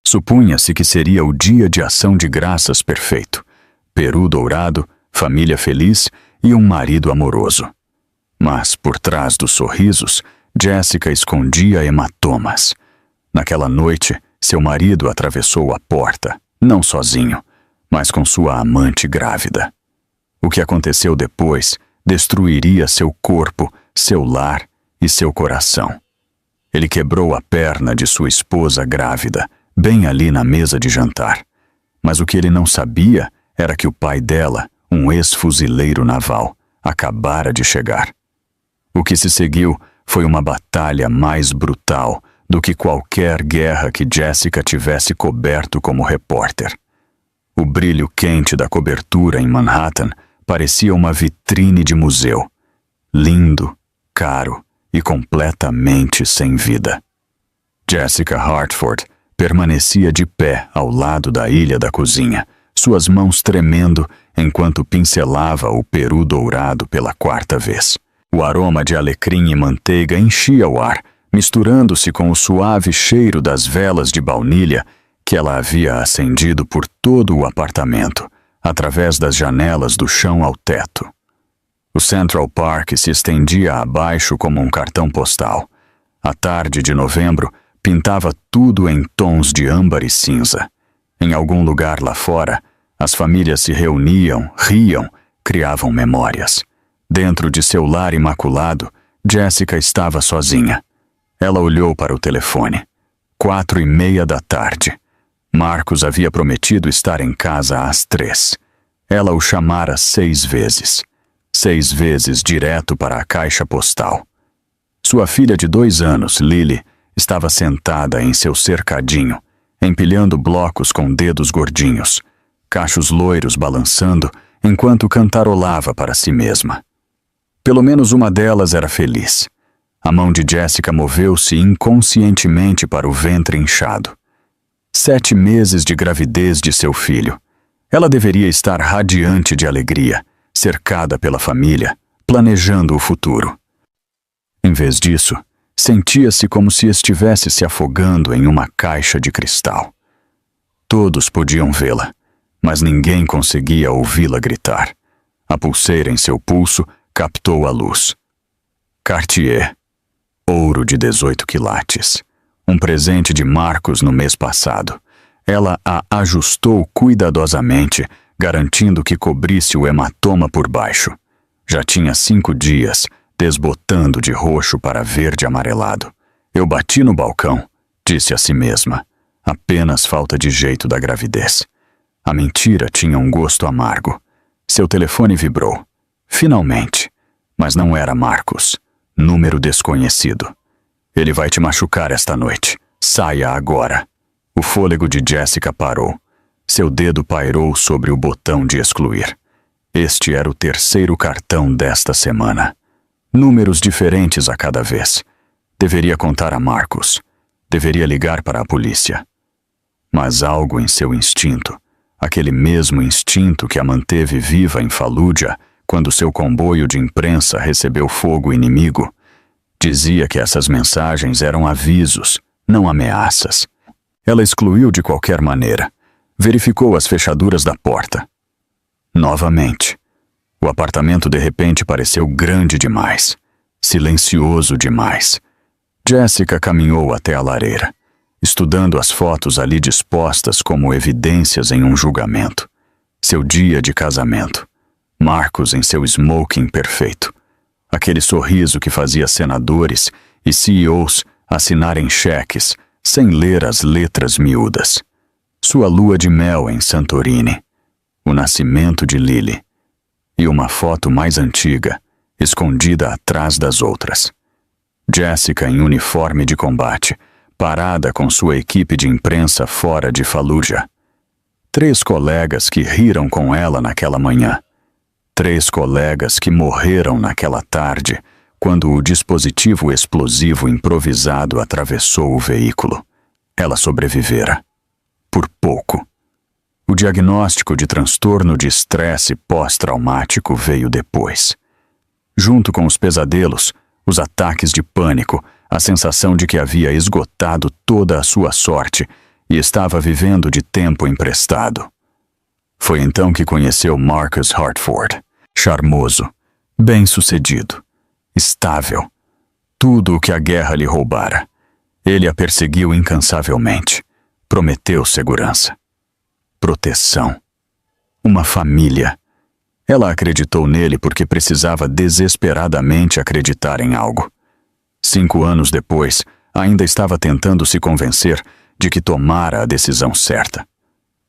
Supunha-se que seria o dia de ação de graças perfeito. Peru dourado, família feliz e um marido amoroso. Mas, por trás dos sorrisos, Jessica escondia hematomas. Naquela noite, seu marido atravessou a porta, não sozinho, mas com sua amante grávida. O que aconteceu depois destruiria seu corpo, seu lar e seu coração. Ele quebrou a perna de sua esposa grávida, bem ali na mesa de jantar. Mas o que ele não sabia era que o pai dela, um ex-fuzileiro naval, acabara de chegar. O que se seguiu foi uma batalha mais brutal do que qualquer guerra que Jessica tivesse coberto como repórter. O brilho quente da cobertura em Manhattan parecia uma vitrine de museu. Lindo, caro e completamente sem vida. Jessica Hartford permanecia de pé ao lado da ilha da cozinha, suas mãos tremendo enquanto pincelava o peru dourado pela 4ª vez. O aroma de alecrim e manteiga enchia o ar, misturando-se com o suave cheiro das velas de baunilha que ela havia acendido por todo o apartamento, através das janelas do chão ao teto. O Central Park se estendia abaixo como um cartão postal. A tarde de novembro pintava tudo em tons de âmbar e cinza. Em algum lugar lá fora, as famílias se reuniam, riam, criavam memórias. Dentro de seu lar imaculado, Jessica estava sozinha. Ela olhou para o telefone. 4:30 da tarde. Marcos havia prometido estar em casa às 3. Ela o chamara 6 vezes. 6 vezes direto para a caixa postal. Sua filha de 2 anos, Lily, estava sentada em seu cercadinho, empilhando blocos com dedos gordinhos, cachos loiros balançando enquanto cantarolava para si mesma. Pelo menos uma delas era feliz. A mão de Jessica moveu-se inconscientemente para o ventre inchado. 7 meses de gravidez de seu filho. Ela deveria estar radiante de alegria, cercada pela família, planejando o futuro. Em vez disso, sentia-se como se estivesse se afogando em uma caixa de cristal. Todos podiam vê-la, mas ninguém conseguia ouvi-la gritar. A pulseira em seu pulso captou a luz. Cartier, ouro de 18 quilates. Um presente de Marcos no mês passado. Ela a ajustou cuidadosamente, garantindo que cobrisse o hematoma por baixo. Já tinha 5 dias, desbotando de roxo para verde amarelado. Eu bati no balcão, disse a si mesma. Apenas falta de jeito da gravidez. A mentira tinha um gosto amargo. Seu telefone vibrou. Finalmente. Mas não era Marcos. Número desconhecido. Ele vai te machucar esta noite. Saia agora. O fôlego de Jessica parou. Seu dedo pairou sobre o botão de excluir. Este era o 3º cartão desta semana. Números diferentes a cada vez. Deveria contar a Marcos. Deveria ligar para a polícia. Mas algo em seu instinto, aquele mesmo instinto que a manteve viva em Fallujah quando seu comboio de imprensa recebeu fogo inimigo, dizia que essas mensagens eram avisos, não ameaças. Ela excluiu de qualquer maneira. Verificou as fechaduras da porta. Novamente. O apartamento de repente pareceu grande demais. Silencioso demais. Jessica caminhou até a lareira, estudando as fotos ali dispostas como evidências em um julgamento. Seu dia de casamento. Marcos em seu smoking perfeito. Aquele sorriso que fazia senadores e CEOs assinarem cheques sem ler as letras miúdas. Sua lua de mel em Santorini. O nascimento de Lily. E uma foto mais antiga, escondida atrás das outras. Jessica em uniforme de combate, parada com sua equipe de imprensa fora de Fallujah. 3 colegas que riram com ela naquela manhã. 3 colegas que morreram naquela tarde, quando o dispositivo explosivo improvisado atravessou o veículo. Ela sobrevivera. Por pouco. O diagnóstico de transtorno de estresse pós-traumático veio depois. Junto com os pesadelos, os ataques de pânico, a sensação de que havia esgotado toda a sua sorte e estava vivendo de tempo emprestado. Foi então que conheceu Marcus Hartford, charmoso, bem-sucedido, estável, tudo o que a guerra lhe roubara. Ele a perseguiu incansavelmente, prometeu segurança, proteção, uma família. Ela acreditou nele porque precisava desesperadamente acreditar em algo. 5 anos depois, ainda estava tentando se convencer de que tomara a decisão certa.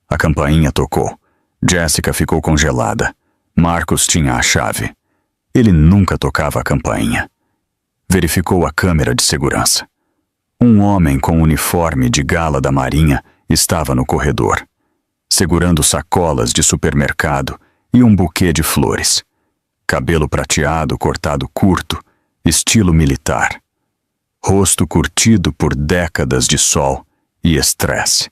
A campainha tocou. Jessica ficou congelada. Marcus tinha a chave. Ele nunca tocava a campainha. Verificou a câmera de segurança. Um homem com uniforme de gala da Marinha estava no corredor, segurando sacolas de supermercado e um buquê de flores. Cabelo prateado cortado curto, estilo militar. Rosto curtido por décadas de sol e estresse.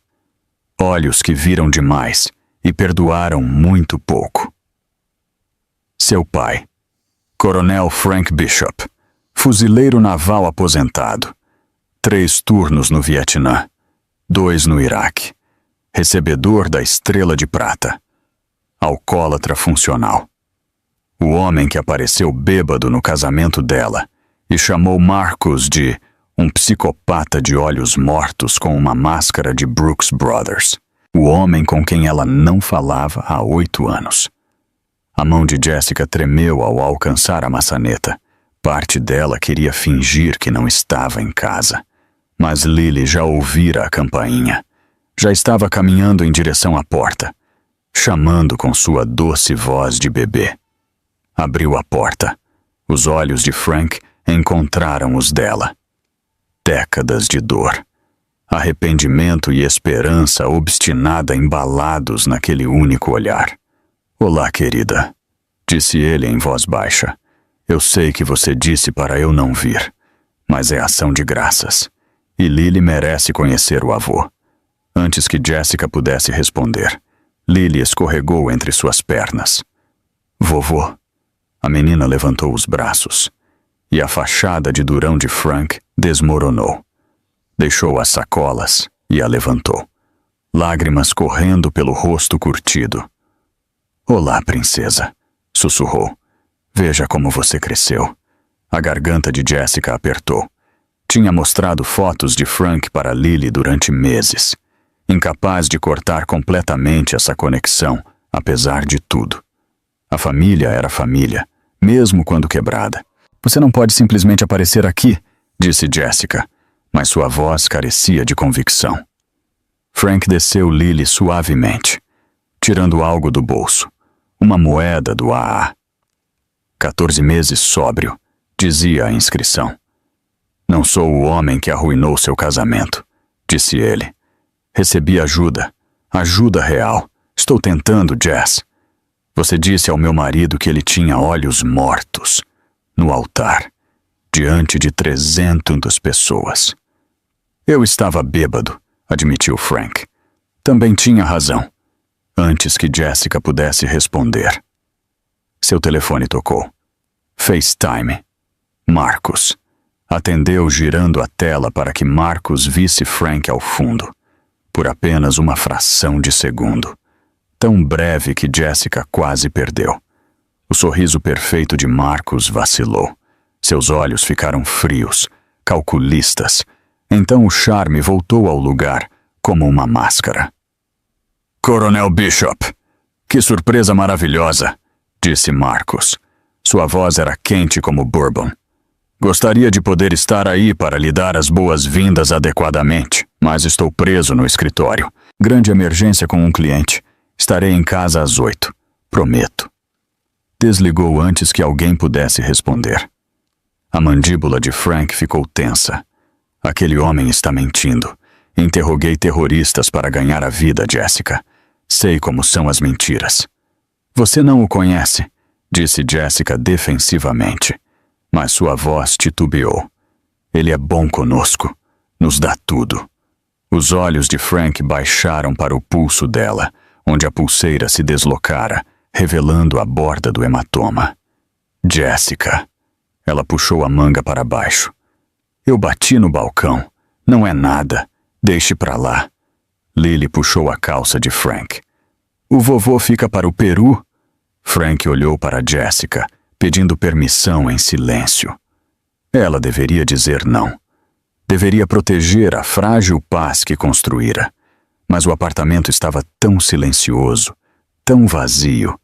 Olhos que viram demais e perdoaram muito pouco. Seu pai, Coronel Frank Bishop, fuzileiro naval aposentado, 3 turnos no Vietnã, 2 no Iraque, recebedor da Estrela de Prata, alcoólatra funcional. O homem que apareceu bêbado no casamento dela e chamou Marcus de um psicopata de olhos mortos com uma máscara de Brooks Brothers. O homem com quem ela não falava há 8 anos. A mão de Jessica tremeu ao alcançar a maçaneta. Parte dela queria fingir que não estava em casa. Mas Lily já ouvira a campainha. Já estava caminhando em direção à porta, chamando com sua doce voz de bebê. Abriu a porta. Os olhos de Frank encontraram os dela. Décadas de dor, arrependimento e esperança obstinada embalados naquele único olhar. "Olá, querida", disse ele em voz baixa. "Eu sei que você disse para eu não vir, mas é ação de graças. E Lily merece conhecer o avô." Antes que Jessica pudesse responder, Lily escorregou entre suas pernas. "Vovô." A menina levantou os braços, e a fachada de durão de Frank desmoronou. Deixou as sacolas e a levantou, lágrimas correndo pelo rosto curtido. "Olá, princesa", sussurrou. "Veja como você cresceu." A garganta de Jessica apertou. Tinha mostrado fotos de Frank para Lily durante meses, incapaz de cortar completamente essa conexão, apesar de tudo. A família era família, mesmo quando quebrada. "Você não pode simplesmente aparecer aqui", disse Jessica, mas sua voz carecia de convicção. Frank desceu Lily suavemente, tirando algo do bolso, uma moeda do AA. 14 meses sóbrio, dizia a inscrição. "Não sou o homem que arruinou seu casamento", disse ele. "Recebi ajuda, ajuda real. Estou tentando, Jess. Você disse ao meu marido que ele tinha olhos mortos, no altar, diante de 300 pessoas. Eu estava bêbado", admitiu Frank. Também tinha razão. Antes que Jessica pudesse responder, seu telefone tocou. FaceTime. Marcus. Atendeu girando a tela para que Marcus visse Frank ao fundo, por apenas uma fração de segundo, tão breve que Jessica quase perdeu. O sorriso perfeito de Marcus vacilou. Seus olhos ficaram frios, calculistas. Então o charme voltou ao lugar, como uma máscara. "Coronel Bishop, que surpresa maravilhosa", disse Marcus. Sua voz era quente como bourbon. "Gostaria de poder estar aí para lhe dar as boas-vindas adequadamente, mas estou preso no escritório. Grande emergência com um cliente. Estarei em casa às 8. Prometo." Desligou antes que alguém pudesse responder. A mandíbula de Frank ficou tensa. "Aquele homem está mentindo. Interroguei terroristas para ganhar a vida, Jessica. Sei como são as mentiras." "Você não o conhece", disse Jessica defensivamente. Mas sua voz titubeou. "Ele é bom conosco. Nos dá tudo." Os olhos de Frank baixaram para o pulso dela, onde a pulseira se deslocara, revelando a borda do hematoma. "Jessica." Ela puxou a manga para baixo. "Eu bati no balcão. Não é nada. Deixe pra lá." Lily puxou a calça de Frank. O vovô fica para o Peru? Frank olhou para Jessica, pedindo permissão em silêncio. Ela deveria dizer não. Deveria proteger a frágil paz que construíra. Mas o apartamento estava tão silencioso, tão vazio,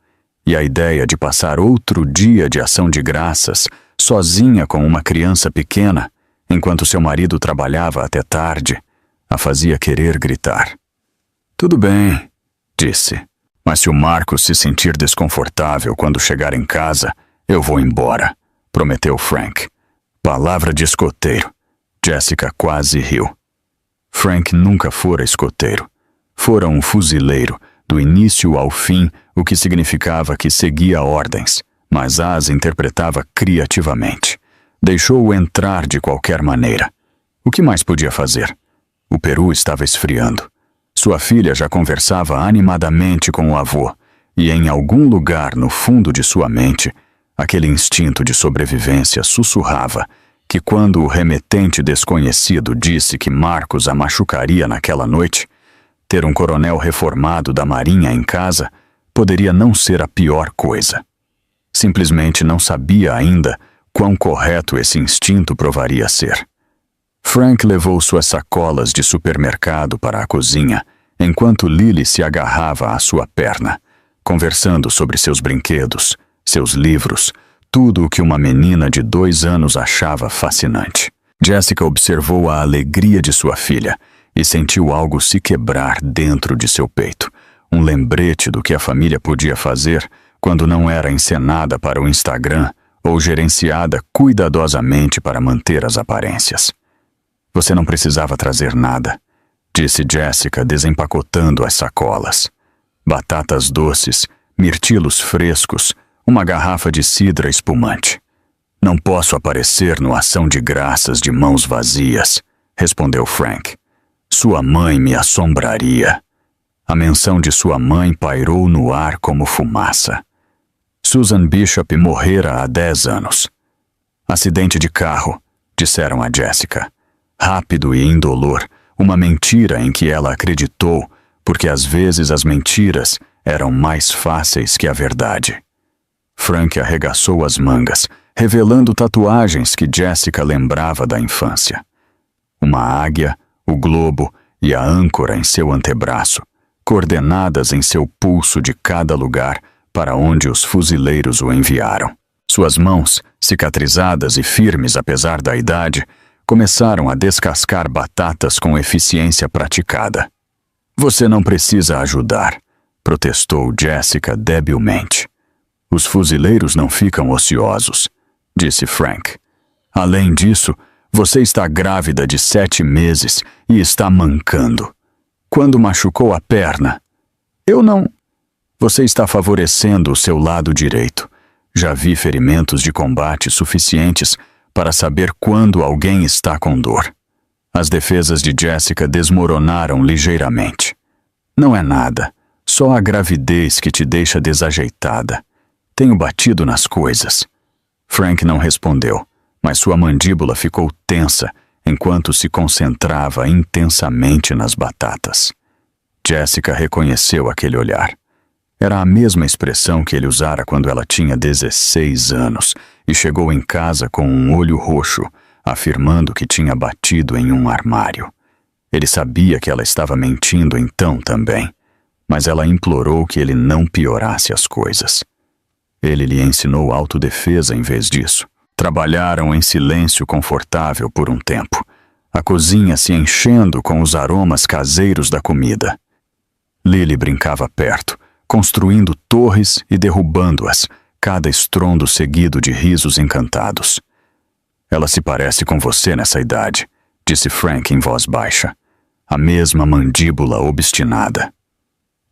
e a ideia de passar outro dia de ação de graças, sozinha com uma criança pequena, enquanto seu marido trabalhava até tarde, a fazia querer gritar. Tudo bem, disse, mas se o Marcos se sentir desconfortável quando chegar em casa, eu vou embora, prometeu Frank. Palavra de escoteiro. Jessica quase riu. Frank nunca fora escoteiro. Fora um fuzileiro, do início ao fim, o que significava que seguia ordens, mas as interpretava criativamente. Deixou-o entrar de qualquer maneira. O que mais podia fazer? O Peru estava esfriando. Sua filha já conversava animadamente com o avô, e em algum lugar no fundo de sua mente, aquele instinto de sobrevivência sussurrava que quando o remetente desconhecido disse que Marcos a machucaria naquela noite, ter um coronel reformado da Marinha em casa poderia não ser a pior coisa. Simplesmente não sabia ainda quão correto esse instinto provaria ser. Frank levou suas sacolas de supermercado para a cozinha, enquanto Lily se agarrava à sua perna, conversando sobre seus brinquedos, seus livros, tudo o que uma menina de 2 anos achava fascinante. Jessica observou a alegria de sua filha e sentiu algo se quebrar dentro de seu peito, um lembrete do que a família podia fazer quando não era encenada para o Instagram ou gerenciada cuidadosamente para manter as aparências. Você não precisava trazer nada, disse Jessica desempacotando as sacolas. Batatas doces, mirtilos frescos, uma garrafa de cidra espumante. Não posso aparecer no ação de graças de mãos vazias, respondeu Frank. Sua mãe me assombraria. A menção de sua mãe pairou no ar como fumaça. Susan Bishop morrera há 10 anos. Acidente de carro, disseram a Jessica. Rápido e indolor, uma mentira em que ela acreditou, porque às vezes as mentiras eram mais fáceis que a verdade. Frank arregaçou as mangas, revelando tatuagens que Jessica lembrava da infância. Uma águia, o globo e a âncora em seu antebraço, coordenadas em seu pulso de cada lugar para onde os fuzileiros o enviaram. Suas mãos, cicatrizadas e firmes apesar da idade, começaram a descascar batatas com eficiência praticada. Você não precisa ajudar, protestou Jessica debilmente. Os fuzileiros não ficam ociosos, disse Frank. Além disso, você está grávida de 7 meses e está mancando. Quando machucou a perna? Eu não... Você está favorecendo o seu lado direito. Já vi ferimentos de combate suficientes para saber quando alguém está com dor. As defesas de Jessica desmoronaram ligeiramente. Não é nada, só a gravidez que te deixa desajeitada. Tenho batido nas coisas. Frank não respondeu, mas sua mandíbula ficou tensa enquanto se concentrava intensamente nas batatas. Jessica reconheceu aquele olhar. Era a mesma expressão que ele usara quando ela tinha 16 anos e chegou em casa com um olho roxo, afirmando que tinha batido em um armário. Ele sabia que ela estava mentindo então também, mas ela implorou que ele não piorasse as coisas. Ele lhe ensinou autodefesa em vez disso. Trabalharam em silêncio confortável por um tempo, a cozinha se enchendo com os aromas caseiros da comida. Lily brincava perto, construindo torres e derrubando-as, cada estrondo seguido de risos encantados. Ela se parece com você nessa idade, disse Frank em voz baixa. A mesma mandíbula obstinada.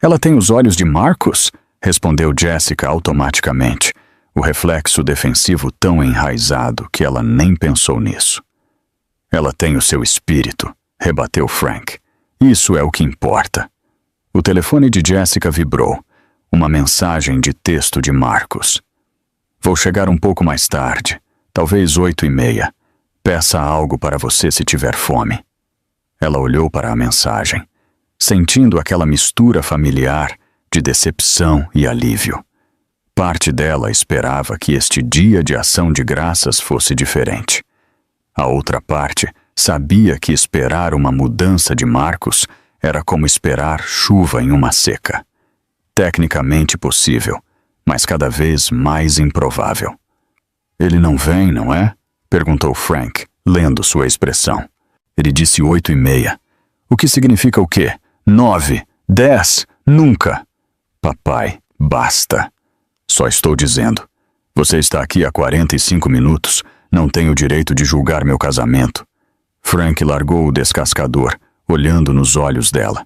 Ela tem os olhos de Marcos? Respondeu Jessica automaticamente, o reflexo defensivo tão enraizado que ela nem pensou nisso. Ela tem o seu espírito, rebateu Frank. Isso é o que importa. O telefone de Jessica vibrou. Uma mensagem de texto de Marcos. Vou chegar um pouco mais tarde, talvez 8:30. Peça algo para você se tiver fome. Ela olhou para a mensagem. sentindo aquela mistura familiar de decepção e alívio. Parte dela esperava que este dia de ação de graças fosse diferente. A outra parte sabia que esperar uma mudança de Marcus era como esperar chuva em uma seca. Tecnicamente possível, mas cada vez mais improvável. Ele não vem, não é? Perguntou Frank, lendo sua expressão. Ele disse 8:30. O que significa o quê? 9, 10, nunca. Papai, basta. Só estou dizendo. Você está aqui há 45 minutos. Não tem o direito de julgar meu casamento. Frank largou o descascador, olhando nos olhos dela.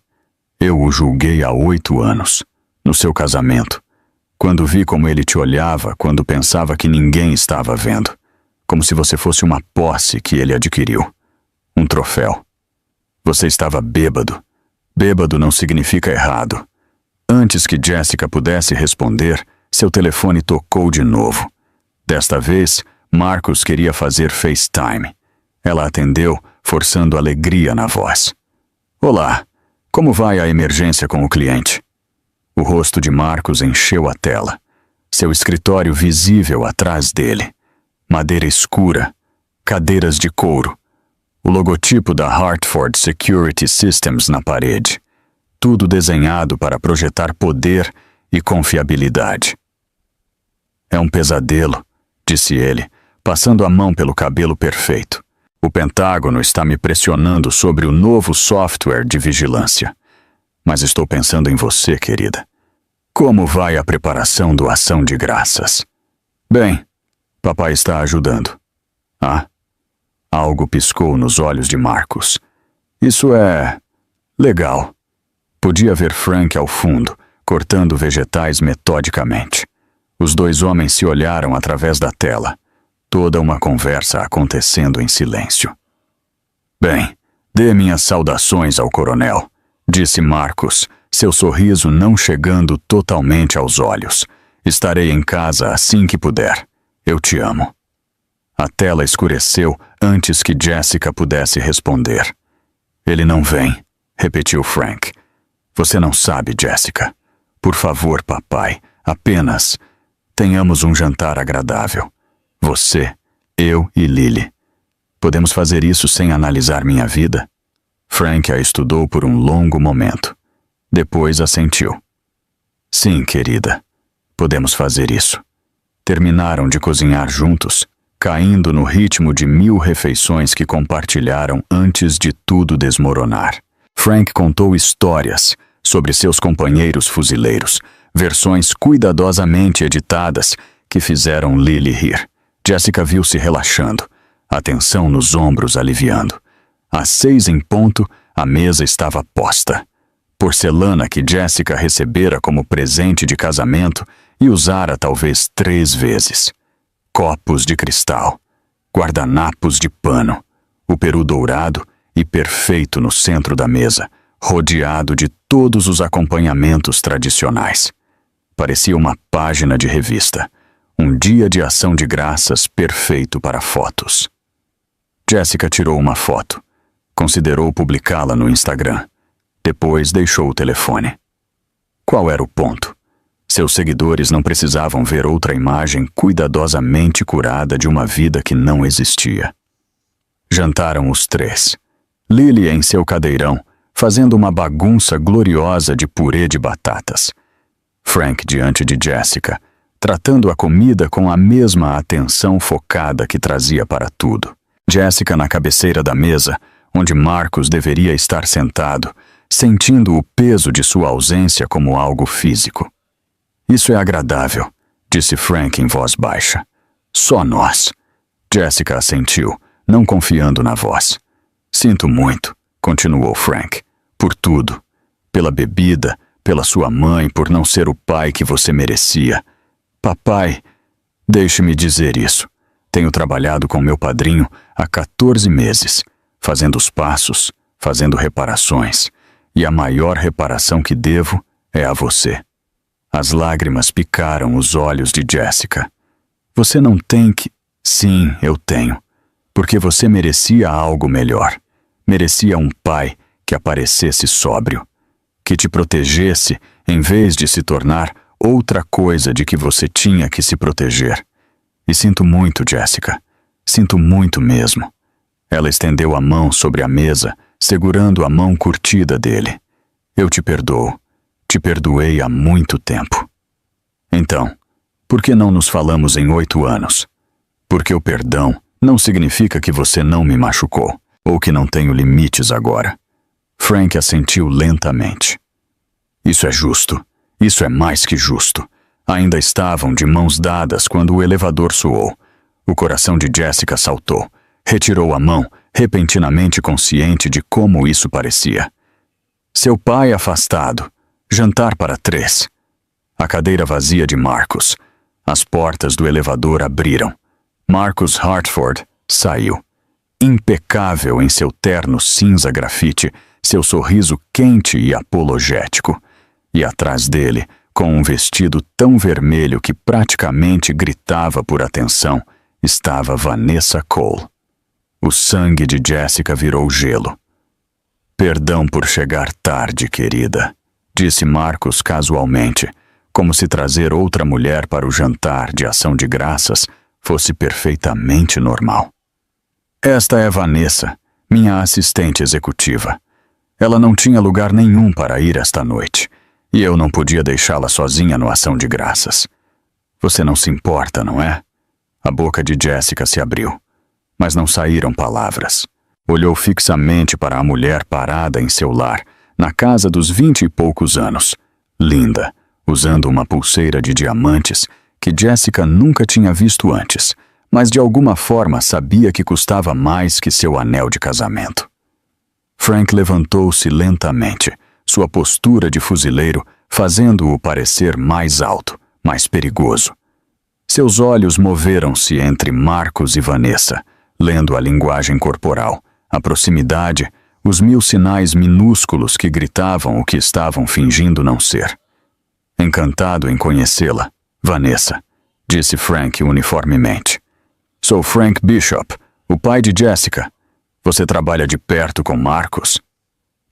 Eu o julguei há 8 anos. No seu casamento. Quando vi como ele te olhava quando pensava que ninguém estava vendo. Como se você fosse uma posse que ele adquiriu. Um troféu. Você estava bêbado. Bêbado não significa errado. Antes que Jessica pudesse responder, seu telefone tocou de novo. Desta vez, Marcus queria fazer FaceTime. Ela atendeu, forçando alegria na voz. Olá, como vai a emergência com o cliente? O rosto de Marcus encheu a tela. Seu escritório visível atrás dele. Madeira escura. Cadeiras de couro. O logotipo da Hartford Security Systems na parede. Tudo desenhado para projetar poder e confiabilidade. É um pesadelo, disse ele, passando a mão pelo cabelo perfeito. O Pentágono está me pressionando sobre o novo software de vigilância. Mas estou pensando em você, querida. Como vai a preparação do Ação de Graças? Bem, papai está ajudando. Ah? Algo piscou nos olhos de Marcus. Isso é... legal. Podia ver Frank ao fundo, cortando vegetais metodicamente. Os dois homens se olharam através da tela. Toda uma conversa acontecendo em silêncio. Bem, dê minhas saudações ao coronel, disse Marcus, seu sorriso não chegando totalmente aos olhos. Estarei em casa assim que puder. Eu te amo. A tela escureceu antes que Jessica pudesse responder. Ele não vem, repetiu Frank. Você não sabe, Jessica. Por favor, papai, apenas tenhamos um jantar agradável. Você, eu e Lily. Podemos fazer isso sem analisar minha vida? Frank a estudou por um longo momento. Depois assentiu. Sim, querida. Podemos fazer isso. Terminaram de cozinhar juntos, caindo no ritmo de 1000 refeições que compartilharam antes de tudo desmoronar. Frank contou histórias sobre seus companheiros fuzileiros, versões cuidadosamente editadas que fizeram Lily rir. Jessica viu-se relaxando, a tensão nos ombros aliviando. Às 6 em ponto, a mesa estava posta. Porcelana que Jessica recebera como presente de casamento e usara talvez 3 vezes. Copos de cristal, guardanapos de pano, o peru dourado e perfeito no centro da mesa, rodeado de todos os acompanhamentos tradicionais. Parecia uma página de revista, um dia de ação de graças perfeito para fotos. Jessica tirou uma foto, considerou publicá-la no Instagram. Depois deixou o telefone. Qual era o ponto? Seus seguidores não precisavam ver outra imagem cuidadosamente curada de uma vida que não existia. Jantaram os 3. Lily em seu cadeirão, fazendo uma bagunça gloriosa de purê de batatas. Frank diante de Jessica, tratando a comida com a mesma atenção focada que trazia para tudo. Jessica na cabeceira da mesa, onde Marcus deveria estar sentado, sentindo o peso de sua ausência como algo físico. Isso é agradável, disse Frank em voz baixa. Só nós. Jessica assentiu, não confiando na voz. Sinto muito, continuou Frank, por tudo. Pela bebida, pela sua mãe, por não ser o pai que você merecia. Papai, deixe-me dizer isso. Tenho trabalhado com meu padrinho há 14 meses, fazendo os passos, fazendo reparações. E a maior reparação que devo é a você. As lágrimas picaram os olhos de Jessica. Você não tem que... Sim, eu tenho. Porque você merecia algo melhor. Merecia um pai que aparecesse sóbrio. que te protegesse em vez de se tornar outra coisa de que você tinha que se proteger. E sinto muito, Jessica. Sinto muito mesmo. Ela estendeu a mão sobre a mesa, segurando a mão curtida dele. Eu te perdoo. Te perdoei há muito tempo. Então, por que não nos falamos em 8 anos? Porque o perdão não significa que você não me machucou, ou que não tenho limites agora. Frank assentiu lentamente. Isso é justo. Isso é mais que justo. Ainda estavam de mãos dadas quando o elevador soou. O coração de Jessica saltou. Retirou a mão, repentinamente consciente de como isso parecia. Seu pai afastado. Jantar para 3. A cadeira vazia de Marcus. As portas do elevador abriram. Marcus Hartford saiu. Impecável em seu terno cinza grafite, seu sorriso quente e apologético. E atrás dele, com um vestido tão vermelho que praticamente gritava por atenção, estava Vanessa Cole. O sangue de Jessica virou gelo. Perdão por chegar tarde, querida, disse Marcus casualmente, como se trazer outra mulher para o jantar de ação de graças fosse perfeitamente normal. Esta é Vanessa, minha assistente executiva. Ela não tinha lugar nenhum para ir esta noite, e eu não podia deixá-la sozinha no ação de graças. Você não se importa, não é? A boca de Jessica se abriu, mas não saíram palavras. Olhou fixamente para a mulher parada em seu lar, na casa dos 20 e poucos anos, linda, usando uma pulseira de diamantes que Jessica nunca tinha visto antes, mas de alguma forma sabia que custava mais que seu anel de casamento. Frank levantou-se lentamente, sua postura de fuzileiro fazendo-o parecer mais alto, mais perigoso. Seus olhos moveram-se entre Marcus e Vanessa, lendo a linguagem corporal, a proximidade, os 1000 sinais minúsculos que gritavam o que estavam fingindo não ser. Encantado em conhecê-la, Vanessa, disse Frank uniformemente. Sou Frank Bishop, o pai de Jessica. Você trabalha de perto com Marcus?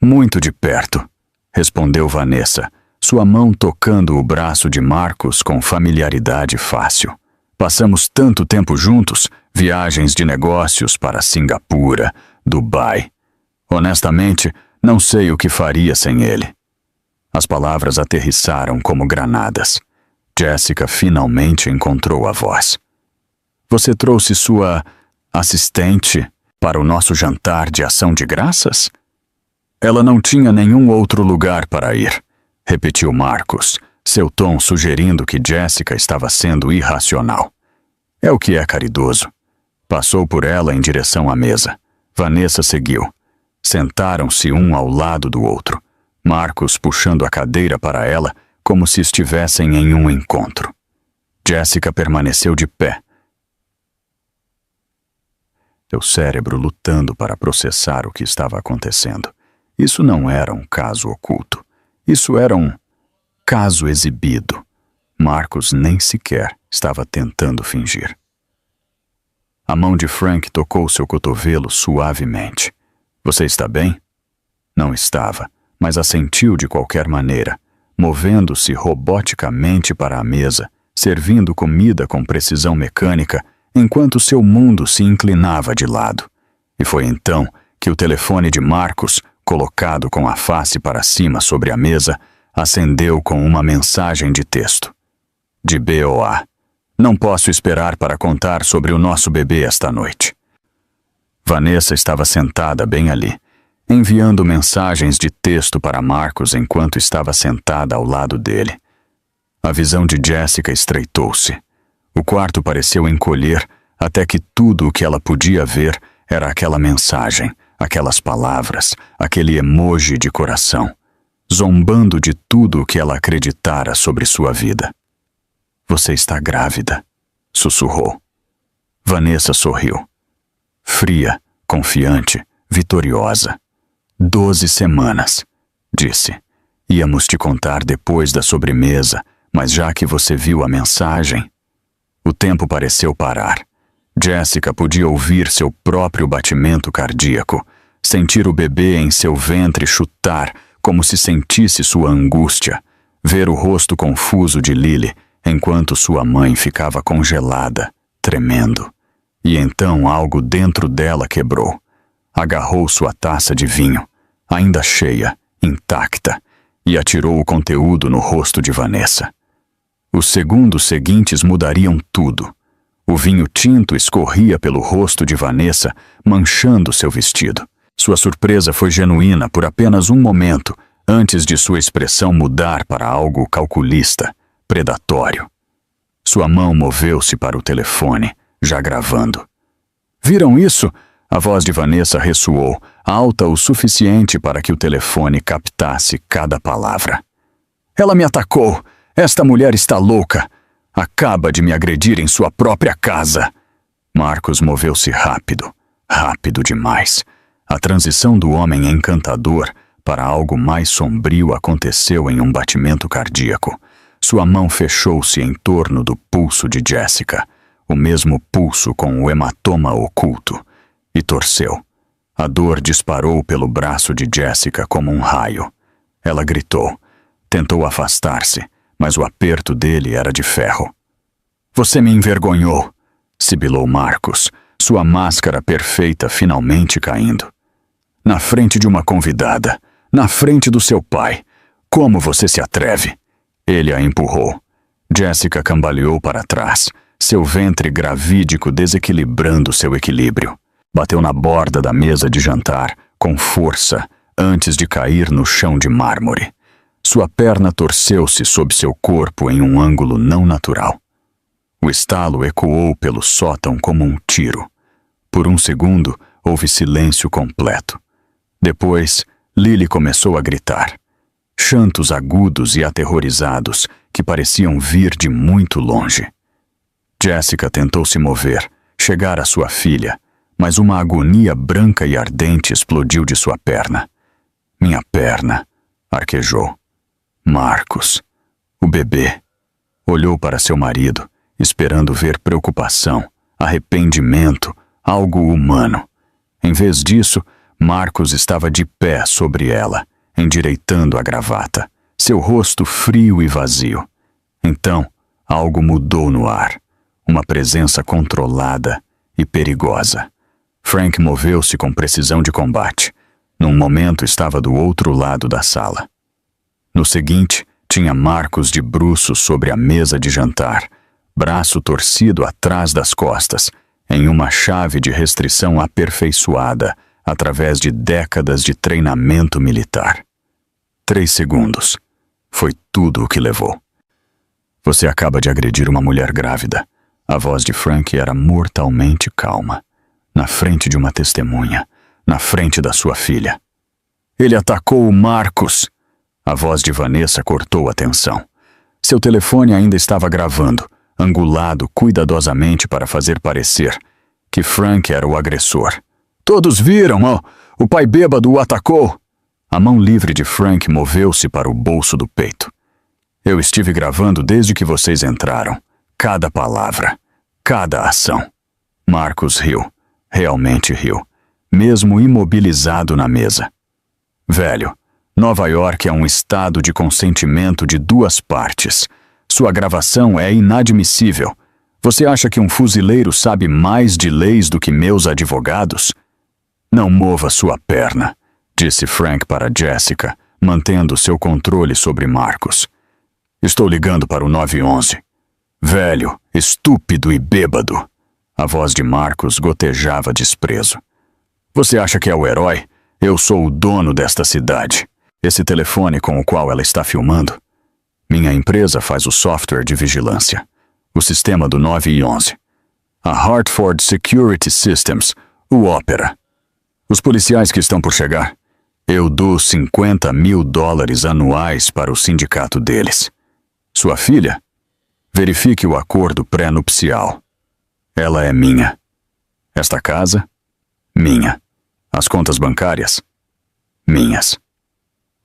Muito de perto, respondeu Vanessa, sua mão tocando o braço de Marcus com familiaridade fácil. Passamos tanto tempo juntos, viagens de negócios para Singapura, Dubai. Honestamente, não sei o que faria sem ele. As palavras aterrissaram como granadas. Jessica finalmente encontrou a voz. Você trouxe sua assistente para o nosso jantar de ação de graças? Ela não tinha nenhum outro lugar para ir, repetiu Marcus, seu tom sugerindo que Jessica estava sendo irracional. É o que é caridoso. Passou por ela em direção à mesa. Vanessa seguiu. Sentaram-se um ao lado do outro, Marcus puxando a cadeira para ela como se estivessem em um encontro. Jessica permaneceu de pé, seu cérebro lutando para processar o que estava acontecendo. Isso não era um caso oculto. Isso era um caso exibido. Marcus nem sequer estava tentando fingir. A mão de Frank tocou seu cotovelo suavemente. Você está bem? Não estava, mas assentiu de qualquer maneira, movendo-se roboticamente para a mesa, servindo comida com precisão mecânica, enquanto seu mundo se inclinava de lado. E foi então que o telefone de Marcus, colocado com a face para cima sobre a mesa, acendeu com uma mensagem de texto. De BOA. Não posso esperar para contar sobre o nosso bebê esta noite. Vanessa estava sentada bem ali, enviando mensagens de texto para Marcus enquanto estava sentada ao lado dele. A visão de Jessica estreitou-se. O quarto pareceu encolher até que tudo o que ela podia ver era aquela mensagem, aquelas palavras, aquele emoji de coração, zombando de tudo o que ela acreditara sobre sua vida. Você está grávida, sussurrou. Vanessa sorriu. Fria, confiante, vitoriosa. 12 semanas, disse. Íamos te contar depois da sobremesa, mas já que você viu a mensagem... O tempo pareceu parar. Jessica podia ouvir seu próprio batimento cardíaco, sentir o bebê em seu ventre chutar como se sentisse sua angústia, ver o rosto confuso de Lily enquanto sua mãe ficava congelada, tremendo. E então algo dentro dela quebrou. Agarrou sua taça de vinho, ainda cheia, intacta, e atirou o conteúdo no rosto de Vanessa. Os segundos seguintes mudariam tudo. O vinho tinto escorria pelo rosto de Vanessa, manchando seu vestido. Sua surpresa foi genuína por apenas um momento, antes de sua expressão mudar para algo calculista, predatório. Sua mão moveu-se para o telefone, já gravando. "Viram isso?" A voz de Vanessa ressoou, alta o suficiente para que o telefone captasse cada palavra. "Ela me atacou! Esta mulher está louca! Acaba de me agredir em sua própria casa!" Marcos moveu-se rápido, rápido demais. A transição do homem encantador para algo mais sombrio aconteceu em um batimento cardíaco. Sua mão fechou-se em torno do pulso de Jessica, o mesmo pulso com o hematoma oculto, e torceu. A dor disparou pelo braço de Jessica como um raio. Ela gritou. Tentou afastar-se, mas o aperto dele era de ferro. "Você me envergonhou", sibilou Marcos, sua máscara perfeita finalmente caindo. "Na frente de uma convidada, na frente do seu pai. Como você se atreve?" Ele a empurrou. Jessica cambaleou para trás, seu ventre gravídico desequilibrando seu equilíbrio. Bateu na borda da mesa de jantar, com força, antes de cair no chão de mármore. Sua perna torceu-se sob seu corpo em um ângulo não natural. O estalo ecoou pelo sótão como um tiro. Por um segundo, houve silêncio completo. Depois, Lily começou a gritar. Chantos agudos e aterrorizados que pareciam vir de muito longe. Jessica tentou se mover, chegar à sua filha, mas uma agonia branca e ardente explodiu de sua perna. "Minha perna", arquejou. Marcos, o bebê. Olhou para seu marido, esperando ver preocupação, arrependimento, algo humano. Em vez disso, Marcos estava de pé sobre ela, endireitando a gravata, seu rosto frio e vazio. Então, algo mudou no ar, uma presença controlada e perigosa. Frank moveu-se com precisão de combate. Num momento estava do outro lado da sala. No seguinte, tinha Marcos de bruços sobre a mesa de jantar, braço torcido atrás das costas, em uma chave de restrição aperfeiçoada através de décadas de treinamento militar. 3 segundos. Foi tudo o que levou. "Você acaba de agredir uma mulher grávida." A voz de Frank era mortalmente calma. Na frente de uma testemunha, na frente da sua filha. "Ele atacou o Marcos!" A voz de Vanessa cortou a tensão. Seu telefone ainda estava gravando, angulado cuidadosamente para fazer parecer que Frank era o agressor. "Todos viram, o pai bêbado o atacou!" A mão livre de Frank moveu-se para o bolso do peito. "Eu estive gravando desde que vocês entraram. Cada palavra, cada ação." Marcos riu. Realmente riu, mesmo imobilizado na mesa. "Velho, Nova York é um estado de consentimento de 2 partes. Sua gravação é inadmissível. Você acha que um fuzileiro sabe mais de leis do que meus advogados?" "Não mova sua perna", disse Frank para Jessica, mantendo seu controle sobre Marcos. "Estou ligando para o 911. Velho, estúpido e bêbado." A voz de Marcos gotejava desprezo. "Você acha que é o herói? Eu sou o dono desta cidade. Esse telefone com o qual ela está filmando. Minha empresa faz o software de vigilância. O sistema do 911. A Hartford Security Systems, o Opera. Os policiais que estão por chegar. Eu dou $50 mil anuais para o sindicato deles. Sua filha? Verifique o acordo pré-nupcial. Ela é minha. Esta casa? Minha. As contas bancárias? Minhas."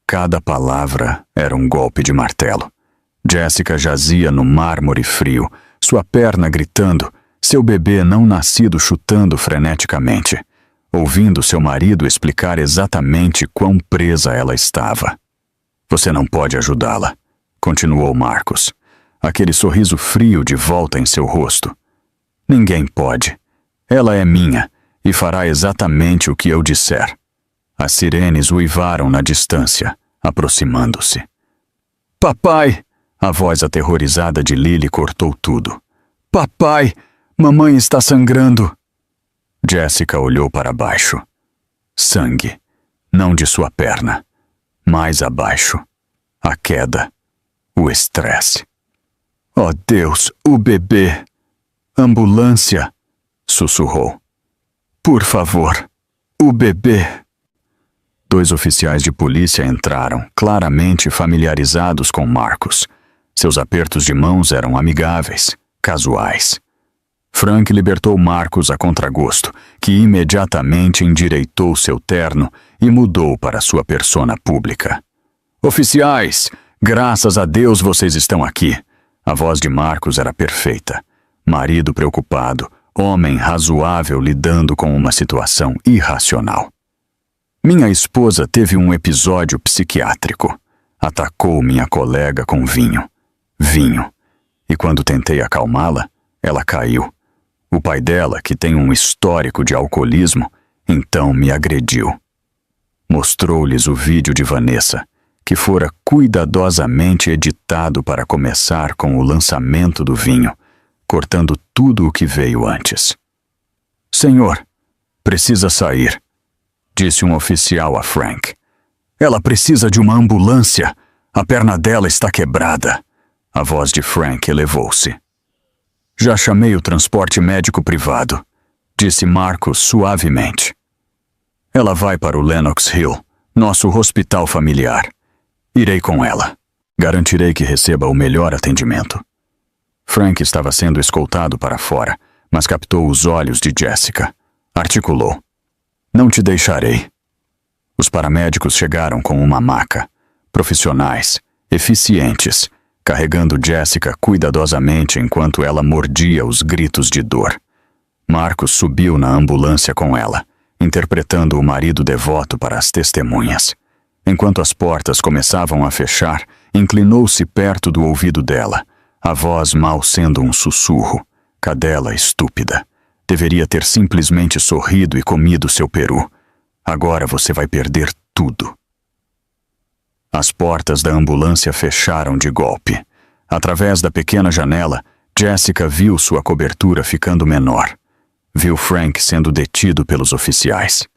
Cada palavra era um golpe de martelo. Jessica jazia no mármore frio, sua perna gritando, seu bebê não nascido chutando freneticamente, ouvindo seu marido explicar exatamente quão presa ela estava. Você não pode ajudá-la, continuou Marcos, aquele sorriso frio de volta em seu rosto. Ninguém pode. Ela é minha e fará exatamente o que eu disser. As sirenes uivaram na distância, aproximando-se. Papai! A voz aterrorizada de Lily cortou tudo. Papai! Mamãe está sangrando! Jessica olhou para baixo. Sangue. Não de sua perna. Mais abaixo. A queda. O estresse. Oh Deus, o bebê! Ambulância! Sussurrou. Por favor, o bebê! 2 oficiais de polícia entraram, claramente familiarizados com Marcos. Seus apertos de mãos eram amigáveis, casuais. Frank libertou Marcos a contragosto, que imediatamente endireitou seu terno e mudou para sua persona pública. Oficiais, graças a Deus vocês estão aqui. A voz de Marcos era perfeita. Marido preocupado, homem razoável lidando com uma situação irracional. Minha esposa teve um episódio psiquiátrico. Atacou minha colega com vinho. Vinho. E quando tentei acalmá-la, ela caiu. O pai dela, que tem um histórico de alcoolismo, então me agrediu. Mostrou-lhes o vídeo de Vanessa, que fora cuidadosamente editado para começar com o lançamento do vinho, cortando tudo o que veio antes. Senhor, precisa sair, disse um oficial a Frank. Ela precisa de uma ambulância. A perna dela está quebrada. A voz de Frank elevou-se. Já chamei o transporte médico privado, disse Marcos suavemente. Ela vai para o Lenox Hill, nosso hospital familiar. Irei com ela. Garantirei que receba o melhor atendimento. Frank estava sendo escoltado para fora, mas captou os olhos de Jessica. Articulou. Não te deixarei. Os paramédicos chegaram com uma maca. Profissionais, eficientes, carregando Jessica cuidadosamente enquanto ela mordia os gritos de dor. Marcos subiu na ambulância com ela, interpretando o marido devoto para as testemunhas. Enquanto as portas começavam a fechar, inclinou-se perto do ouvido dela, a voz mal sendo um sussurro. Cadela estúpida. Deveria ter simplesmente sorrido e comido seu peru. Agora você vai perder tudo. As portas da ambulância fecharam de golpe. Através da pequena janela, Jessica viu sua cobertura ficando menor. Viu Frank sendo detido pelos oficiais.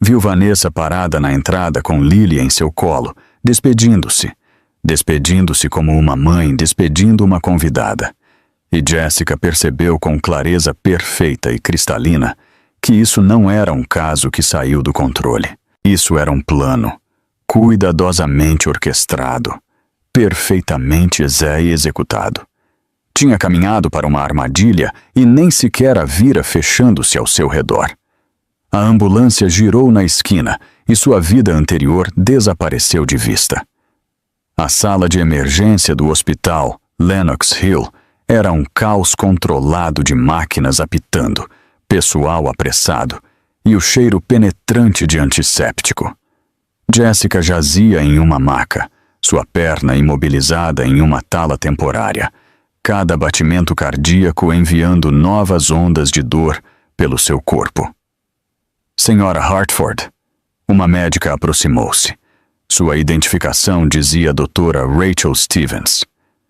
Viu Vanessa parada na entrada com Lily em seu colo, despedindo-se. Despedindo-se como uma mãe despedindo uma convidada. E Jessica percebeu com clareza perfeita e cristalina que isso não era um caso que saiu do controle. Isso era um plano, cuidadosamente orquestrado, perfeitamente executado. Tinha caminhado para uma armadilha e nem sequer a vira fechando-se ao seu redor. A ambulância girou na esquina e sua vida anterior desapareceu de vista. A sala de emergência do hospital Lenox Hill era um caos controlado de máquinas apitando, pessoal apressado e o cheiro penetrante de antisséptico. Jessica jazia em uma maca, sua perna imobilizada em uma tala temporária, cada batimento cardíaco enviando novas ondas de dor pelo seu corpo. Senhora Hartford. Uma médica aproximou-se. Sua identificação dizia doutora Rachel Stevens.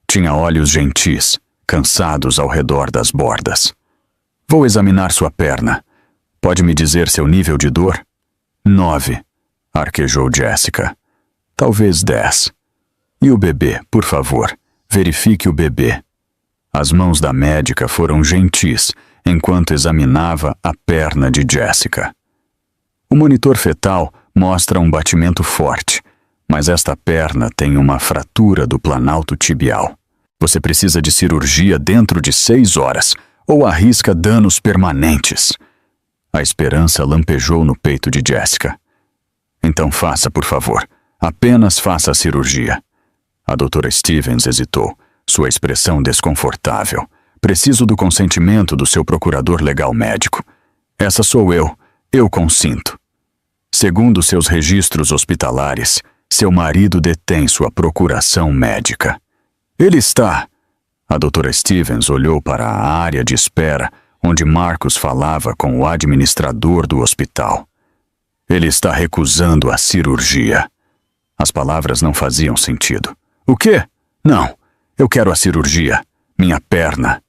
Tinha olhos gentis, cansados ao redor das bordas. Vou examinar sua perna. Pode me dizer seu nível de dor? 9, arquejou Jessica. Talvez 10. E o bebê, por favor, verifique o bebê. As mãos da médica foram gentis enquanto examinava a perna de Jessica. O monitor fetal mostra um batimento forte, mas esta perna tem uma fratura do planalto tibial. Você precisa de cirurgia dentro de 6 horas ou arrisca danos permanentes. A esperança lampejou no peito de Jessica. Então faça, por favor. Apenas faça a cirurgia. A doutora Stevens hesitou, sua expressão desconfortável. Preciso do consentimento do seu procurador legal médico. Essa sou eu consinto. Segundo seus registros hospitalares, Seu marido detém sua procuração médica. Ele está... A doutora Stevens olhou para a área de espera, onde Marcus falava com o administrador do hospital. Ele está recusando a cirurgia. As palavras não faziam sentido. O quê? Não, eu quero a cirurgia. Minha perna.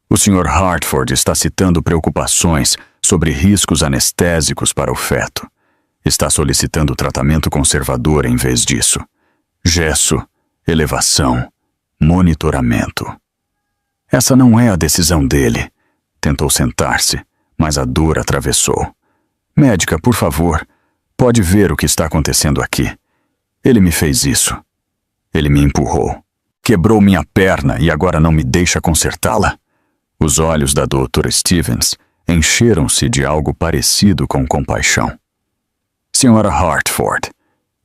O Sr. Hartford está citando preocupações sobre riscos anestésicos para o feto. Está solicitando tratamento conservador em vez disso. Gesso, elevação, monitoramento. Essa não é a decisão dele. Tentou sentar-se, mas a dor atravessou. Médica, por favor, pode ver o que está acontecendo aqui. Ele me fez isso. Ele me empurrou. Quebrou minha perna e agora não me deixa consertá-la? Os olhos da doutora Stevens encheram-se de algo parecido com compaixão. Senhora Hartford,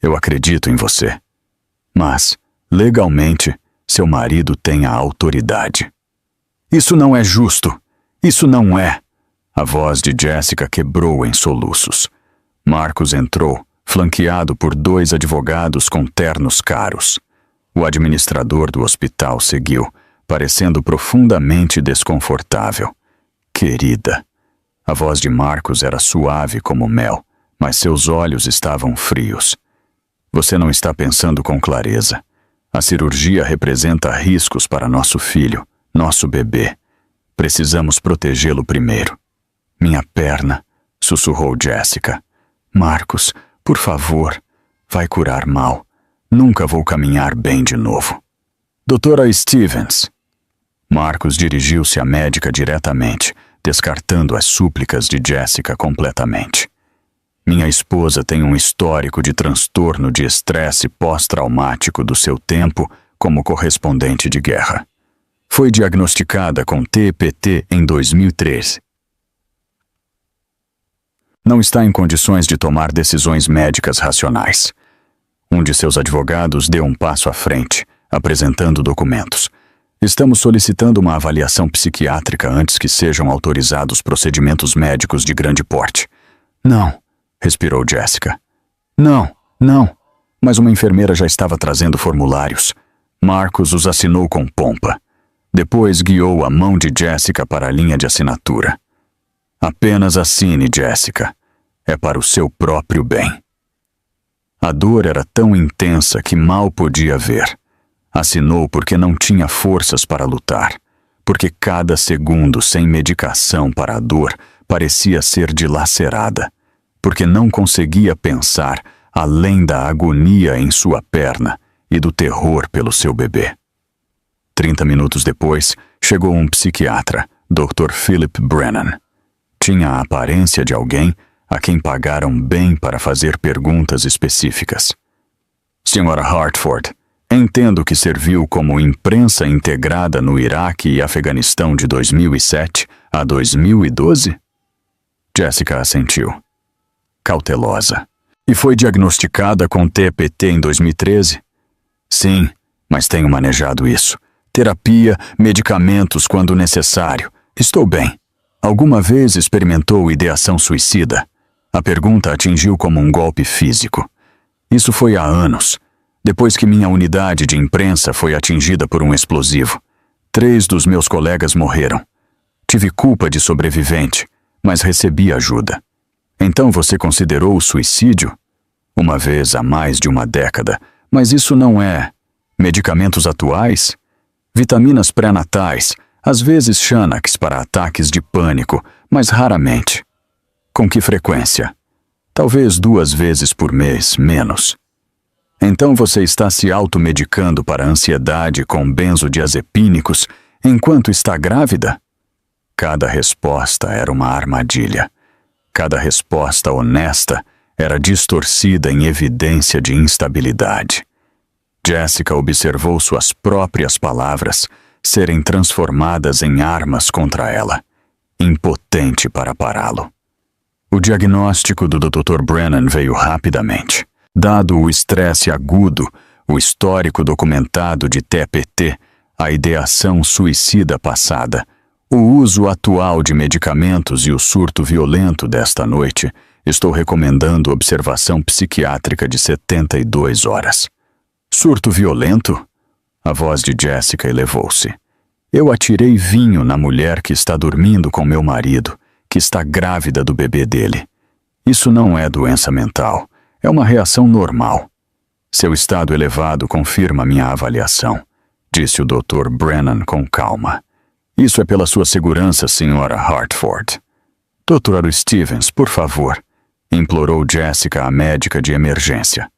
eu acredito em você. Mas, legalmente, seu marido tem a autoridade. Isso não é justo. Isso não é. A voz de Jessica quebrou em soluços. Marcus entrou, flanqueado por 2 advogados com ternos caros. O administrador do hospital seguiu, parecendo profundamente desconfortável. Querida. A voz de Marcus era suave como mel, mas seus olhos estavam frios. Você não está pensando com clareza. A cirurgia representa riscos para nosso filho, nosso bebê. Precisamos protegê-lo primeiro. Minha perna, sussurrou Jessica. Marcus, por favor, vai curar mal. Nunca vou caminhar bem de novo. Doutora Stevens. Marcus dirigiu-se à médica diretamente, descartando as súplicas de Jessica completamente. Minha esposa tem um histórico de transtorno de estresse pós-traumático do seu tempo como correspondente de guerra. Foi diagnosticada com TPT em 2013. Não está em condições de tomar decisões médicas racionais. Um de seus advogados deu um passo à frente, apresentando documentos. Estamos solicitando uma avaliação psiquiátrica antes que sejam autorizados procedimentos médicos de grande porte. Não, respirou Jessica. Não. Mas uma enfermeira já estava trazendo formulários. Marcus os assinou com pompa. Depois guiou a mão de Jessica para a linha de assinatura. Apenas assine, Jessica. É para o seu próprio bem. A dor era tão intensa que mal podia ver. Assinou porque não tinha forças para lutar, porque cada segundo sem medicação para a dor parecia ser dilacerada, porque não conseguia pensar além da agonia em sua perna e do terror pelo seu bebê. 30 minutos depois, chegou um psiquiatra, Dr. Philip Brennan. Tinha a aparência de alguém a quem pagaram bem para fazer perguntas específicas. Senhora Hartford, entendo que serviu como imprensa integrada no Iraque e Afeganistão de 2007 a 2012? Jessica assentiu. Cautelosa. E foi diagnosticada com TPT em 2013? Sim, mas tenho manejado isso. Terapia, medicamentos quando necessário. Estou bem. Alguma vez experimentou ideação suicida? A pergunta atingiu como um golpe físico. Isso foi há anos, depois que minha unidade de imprensa foi atingida por um explosivo. 3 dos meus colegas morreram. Tive culpa de sobrevivente, mas recebi ajuda. Então você considerou o suicídio? Uma vez há mais de uma década, mas isso não é... Medicamentos atuais? Vitaminas pré-natais, às vezes Xanax para ataques de pânico, mas raramente. Com que frequência? Talvez 2 vezes por mês, menos. Então você está se automedicando para ansiedade com benzodiazepínicos enquanto está grávida? Cada resposta era uma armadilha. Cada resposta honesta era distorcida em evidência de instabilidade. Jessica observou suas próprias palavras serem transformadas em armas contra ela, impotente para pará-lo. O diagnóstico do Dr. Brennan veio rapidamente. Dado o estresse agudo, o histórico documentado de TPT, a ideação suicida passada, o uso atual de medicamentos e o surto violento desta noite, Estou recomendando observação psiquiátrica de 72 horas. Surto violento? A voz de Jessica elevou-se. Eu atirei vinho na mulher que está dormindo com meu marido, que está grávida do bebê dele. Isso não é doença mental. É uma reação normal. Seu estado elevado confirma minha avaliação, disse o Dr. Brennan com calma. Isso é pela sua segurança, Sra. Hartford. Dr. Stevens, por favor, implorou Jessica à médica de emergência.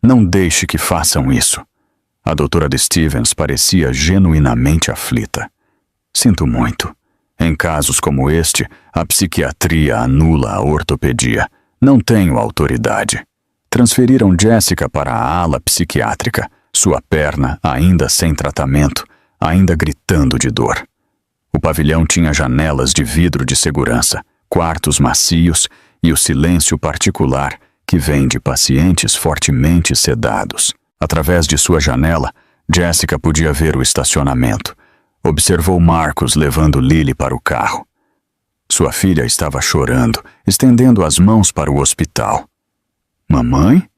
Não deixe que façam isso. A Dra. Stevens parecia genuinamente aflita. Sinto muito. Em casos como este, a psiquiatria anula a ortopedia. Não tenho autoridade. Transferiram Jessica para a ala psiquiátrica, sua perna ainda sem tratamento, ainda gritando de dor. O pavilhão tinha janelas de vidro de segurança, quartos macios e o silêncio particular que vem de pacientes fortemente sedados. Através de sua janela, Jessica podia ver o estacionamento. Observou Marcos levando Lily para o carro. Sua filha estava chorando, estendendo as mãos para o hospital. Mamãe?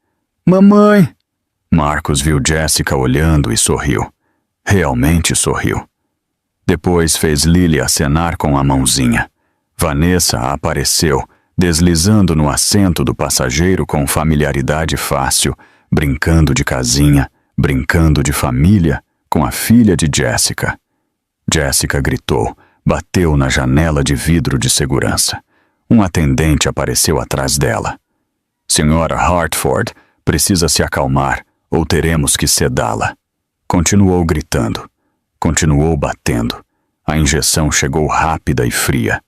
Mamãe! Marcos viu Jessica olhando e sorriu. Realmente sorriu. Depois fez Lily acenar com a mãozinha. Vanessa apareceu, deslizando no assento do passageiro com familiaridade fácil, brincando de casinha, brincando de família, com a filha de Jessica. Jessica gritou, bateu na janela de vidro de segurança. Um atendente apareceu atrás dela. Sra. Hartford precisa se acalmar ou teremos que sedá-la. Continuou gritando. Continuou batendo. A injeção chegou rápida e fria.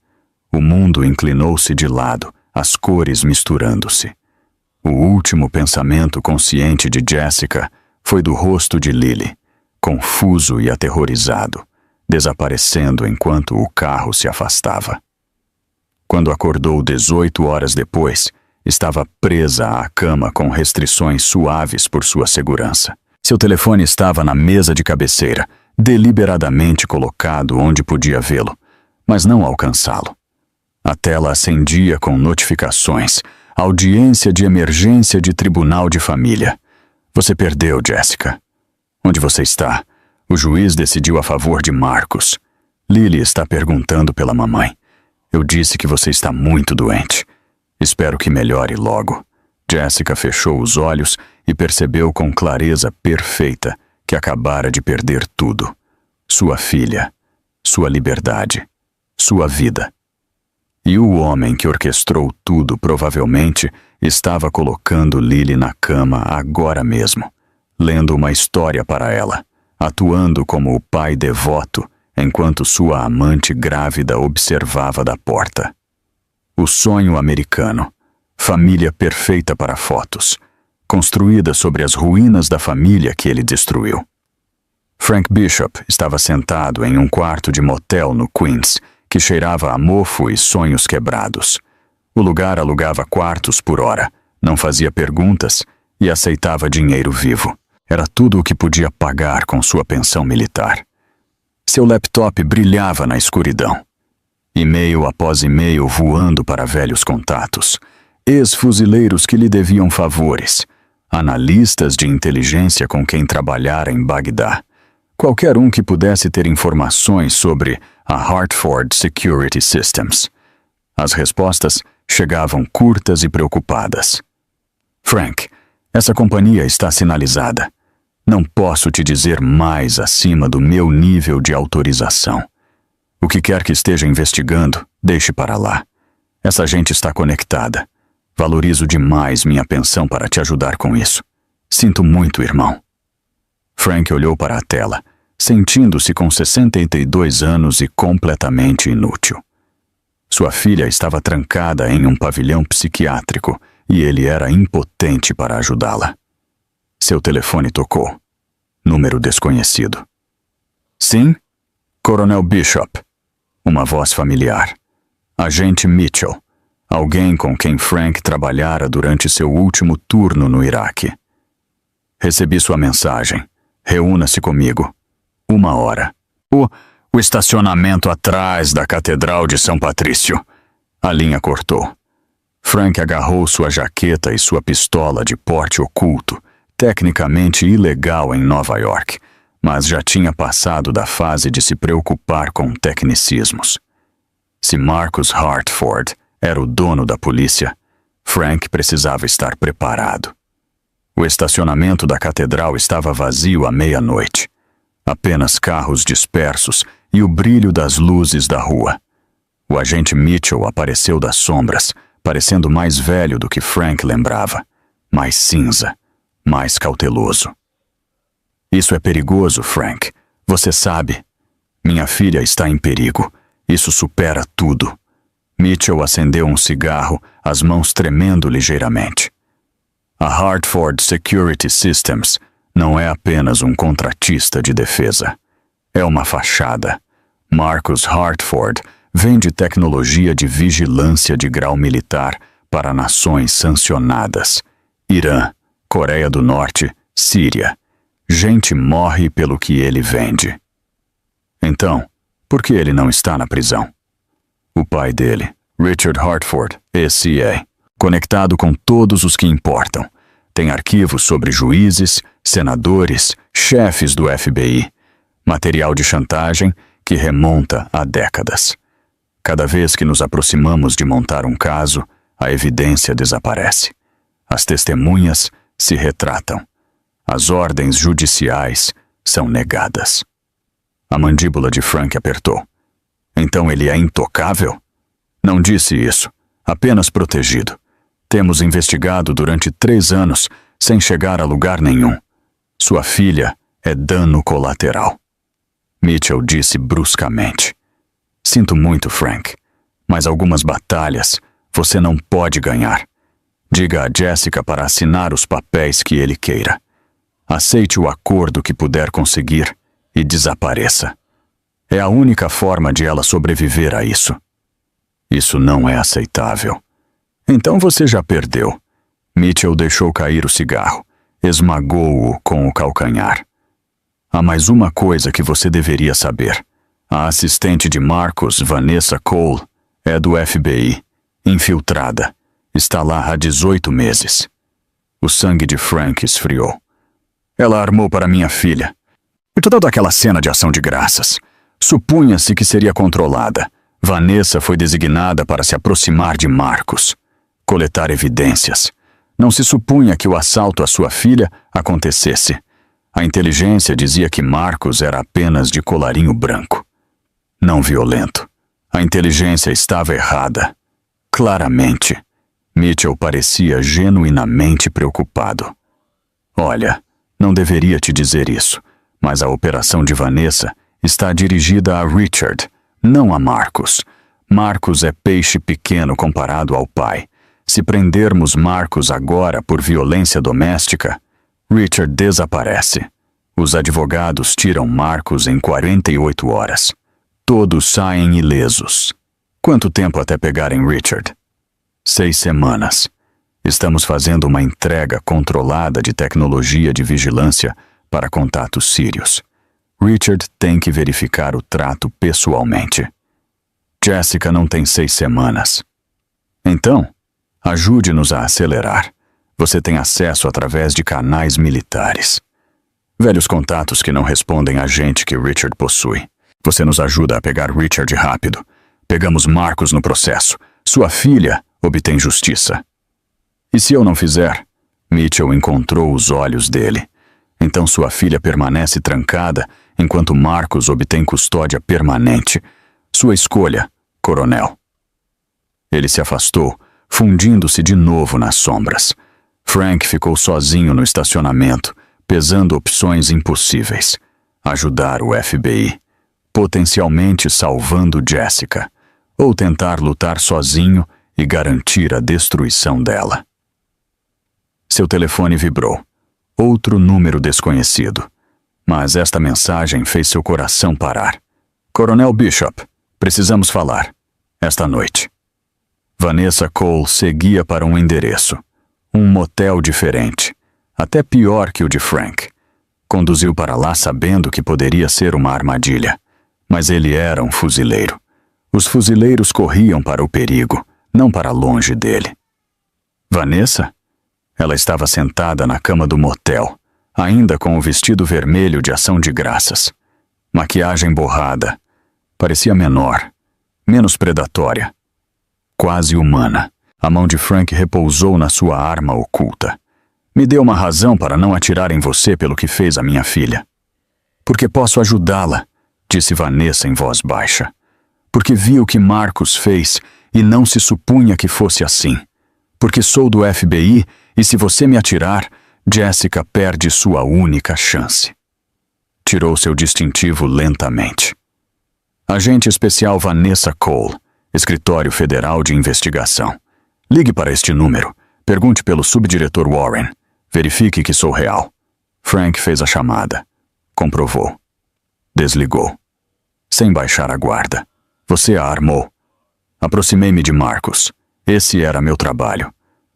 O mundo inclinou-se de lado, as cores misturando-se. O último pensamento consciente de Jessica foi do rosto de Lily, confuso e aterrorizado, desaparecendo enquanto o carro se afastava. Quando acordou 18 horas depois, estava presa à cama com restrições suaves por sua segurança. Seu telefone estava na mesa de cabeceira, deliberadamente colocado onde podia vê-lo, mas não alcançá-lo. A tela acendia com notificações. Audiência de emergência de tribunal de família. Você perdeu, Jessica. Onde você está? O juiz decidiu a favor de Marcos. Lily está perguntando pela mamãe. Eu disse que você está muito doente. Espero que melhore logo. Jessica fechou os olhos e percebeu com clareza perfeita que acabara de perder tudo. Sua filha, sua liberdade, sua vida. E o homem que orquestrou tudo provavelmente estava colocando Lily na cama agora mesmo, lendo uma história para ela, atuando como o pai devoto enquanto sua amante grávida observava da porta. O sonho americano, família perfeita para fotos, construída sobre as ruínas da família que ele destruiu. Frank Bishop estava sentado em um quarto de motel no Queens, que cheirava a mofo e sonhos quebrados. O lugar alugava quartos por hora, não fazia perguntas e aceitava dinheiro vivo. Era tudo o que podia pagar com sua pensão militar. Seu laptop brilhava na escuridão. E-mail após e-mail voando para velhos contatos. Ex-fuzileiros que lhe deviam favores. Analistas de inteligência com quem trabalhara em Bagdá. Qualquer um que pudesse ter informações sobre a Hartford Security Systems. As respostas chegavam curtas e preocupadas. Frank, essa companhia está sinalizada. Não posso te dizer mais acima do meu nível de autorização. O que quer que esteja investigando, deixe para lá. Essa gente está conectada. Valorizo demais minha pensão para te ajudar com isso. Sinto muito, irmão. Frank olhou para a tela, sentindo-se com 62 anos e completamente inútil. Sua filha estava trancada em um pavilhão psiquiátrico e ele era impotente para ajudá-la. Seu telefone tocou. Número desconhecido. Sim? Coronel Bishop. Uma voz familiar. Agente Mitchell. Alguém com quem Frank trabalhara durante seu último turno no Iraque. Recebi sua mensagem. Reúna-se comigo. 1 hora. O estacionamento atrás da Catedral de São Patrício. A linha cortou. Frank agarrou sua jaqueta e sua pistola de porte oculto, tecnicamente ilegal em Nova York, mas já tinha passado da fase de se preocupar com tecnicismos. Se Marcus Hartford era o dono da polícia, Frank precisava estar preparado. O estacionamento da catedral estava vazio à meia-noite. Apenas carros dispersos e o brilho das luzes da rua. O agente Mitchell apareceu das sombras, parecendo mais velho do que Frank lembrava, mais cinza, mais cauteloso. Isso é perigoso, Frank. Você sabe. Minha filha está em perigo. Isso supera tudo. Mitchell acendeu um cigarro, as mãos tremendo ligeiramente. A Hartford Security Systems não é apenas um contratista de defesa. É uma fachada. Marcus Hartford vende tecnologia de vigilância de grau militar para nações sancionadas. Irã, Coreia do Norte, Síria. Gente morre pelo que ele vende. Então, por que ele não está na prisão? O pai dele, Richard Hartford, ECA, conectado com todos os que importam, tem arquivos sobre juízes, senadores, chefes do FBI, material de chantagem que remonta a décadas. Cada vez que nos aproximamos de montar um caso, a evidência desaparece. As testemunhas se retratam. As ordens judiciais são negadas. A mandíbula de Frank apertou. Então ele é intocável? Não disse isso, apenas protegido. Temos investigado durante 3 anos, sem chegar a lugar nenhum. Sua filha é dano colateral. Mitchell disse bruscamente. Sinto muito, Frank, mas algumas batalhas você não pode ganhar. Diga a Jessica para assinar os papéis que ele queira. Aceite o acordo que puder conseguir e desapareça. É a única forma de ela sobreviver a isso. Isso não é aceitável. Então você já perdeu. Mitchell deixou cair o cigarro, esmagou-o com o calcanhar. Há mais uma coisa que você deveria saber. A assistente de Marcus, Vanessa Cole, é do FBI, infiltrada. Está lá há 18 meses. O sangue de Frank esfriou. Ela armou para minha filha. E toda aquela cena de ação de graças. Supunha-se que seria controlada. Vanessa foi designada para se aproximar de Marcus, coletar evidências. Não se supunha que o assalto à sua filha acontecesse. A inteligência dizia que Marcus era apenas de colarinho branco. Não violento. A inteligência estava errada. Claramente. Mitchell parecia genuinamente preocupado. Olha, não deveria te dizer isso, mas a operação de Vanessa está dirigida a Richard, não a Marcus. Marcus é peixe pequeno comparado ao pai. Se prendermos Marcus agora por violência doméstica, Richard desaparece. Os advogados tiram Marcus em 48 horas. Todos saem ilesos. Quanto tempo até pegarem Richard? 6 semanas. Estamos fazendo uma entrega controlada de tecnologia de vigilância para contatos sírios. Richard tem que verificar o trato pessoalmente. Jessica não tem 6 semanas. Então, ajude-nos a acelerar. Você tem acesso através de canais militares. Velhos contatos que não respondem a gente que Richard possui. Você nos ajuda a pegar Richard rápido. Pegamos Marcus no processo. Sua filha obtém justiça. E se eu não fizer? Mitchell encontrou os olhos dele. Então sua filha permanece trancada enquanto Marcus obtém custódia permanente. Sua escolha, coronel. Ele se afastou, fundindo-se de novo nas sombras. Frank ficou sozinho no estacionamento, pesando opções impossíveis. Ajudar o FBI, potencialmente salvando Jessica, ou tentar lutar sozinho e garantir a destruição dela. Seu telefone vibrou. Outro número desconhecido. Mas esta mensagem fez seu coração parar. Coronel Bishop, precisamos falar. Esta noite. Vanessa Cole seguia para um endereço. Um motel diferente. Até pior que o de Frank. Conduziu para lá sabendo que poderia ser uma armadilha. Mas ele era um fuzileiro. Os fuzileiros corriam para o perigo, não para longe dele. Vanessa? Ela estava sentada na cama do motel, ainda com o vestido vermelho de ação de graças. Maquiagem borrada. Parecia menor, menos predatória. Quase humana. A mão de Frank repousou na sua arma oculta. Me deu uma razão para não atirar em você pelo que fez a minha filha. Porque posso ajudá-la, disse Vanessa em voz baixa. Porque vi o que Marcus fez e não se supunha que fosse assim. Porque sou do FBI e se você me atirar, Jessica perde sua única chance. Tirou seu distintivo lentamente. Agente especial Vanessa Cole, Escritório Federal de Investigação. Ligue para este número. Pergunte pelo subdiretor Warren. Verifique que sou real. Frank fez a chamada. Comprovou. Desligou. Sem baixar a guarda. Você a armou. Aproximei-me de Marcus. Esse era meu trabalho.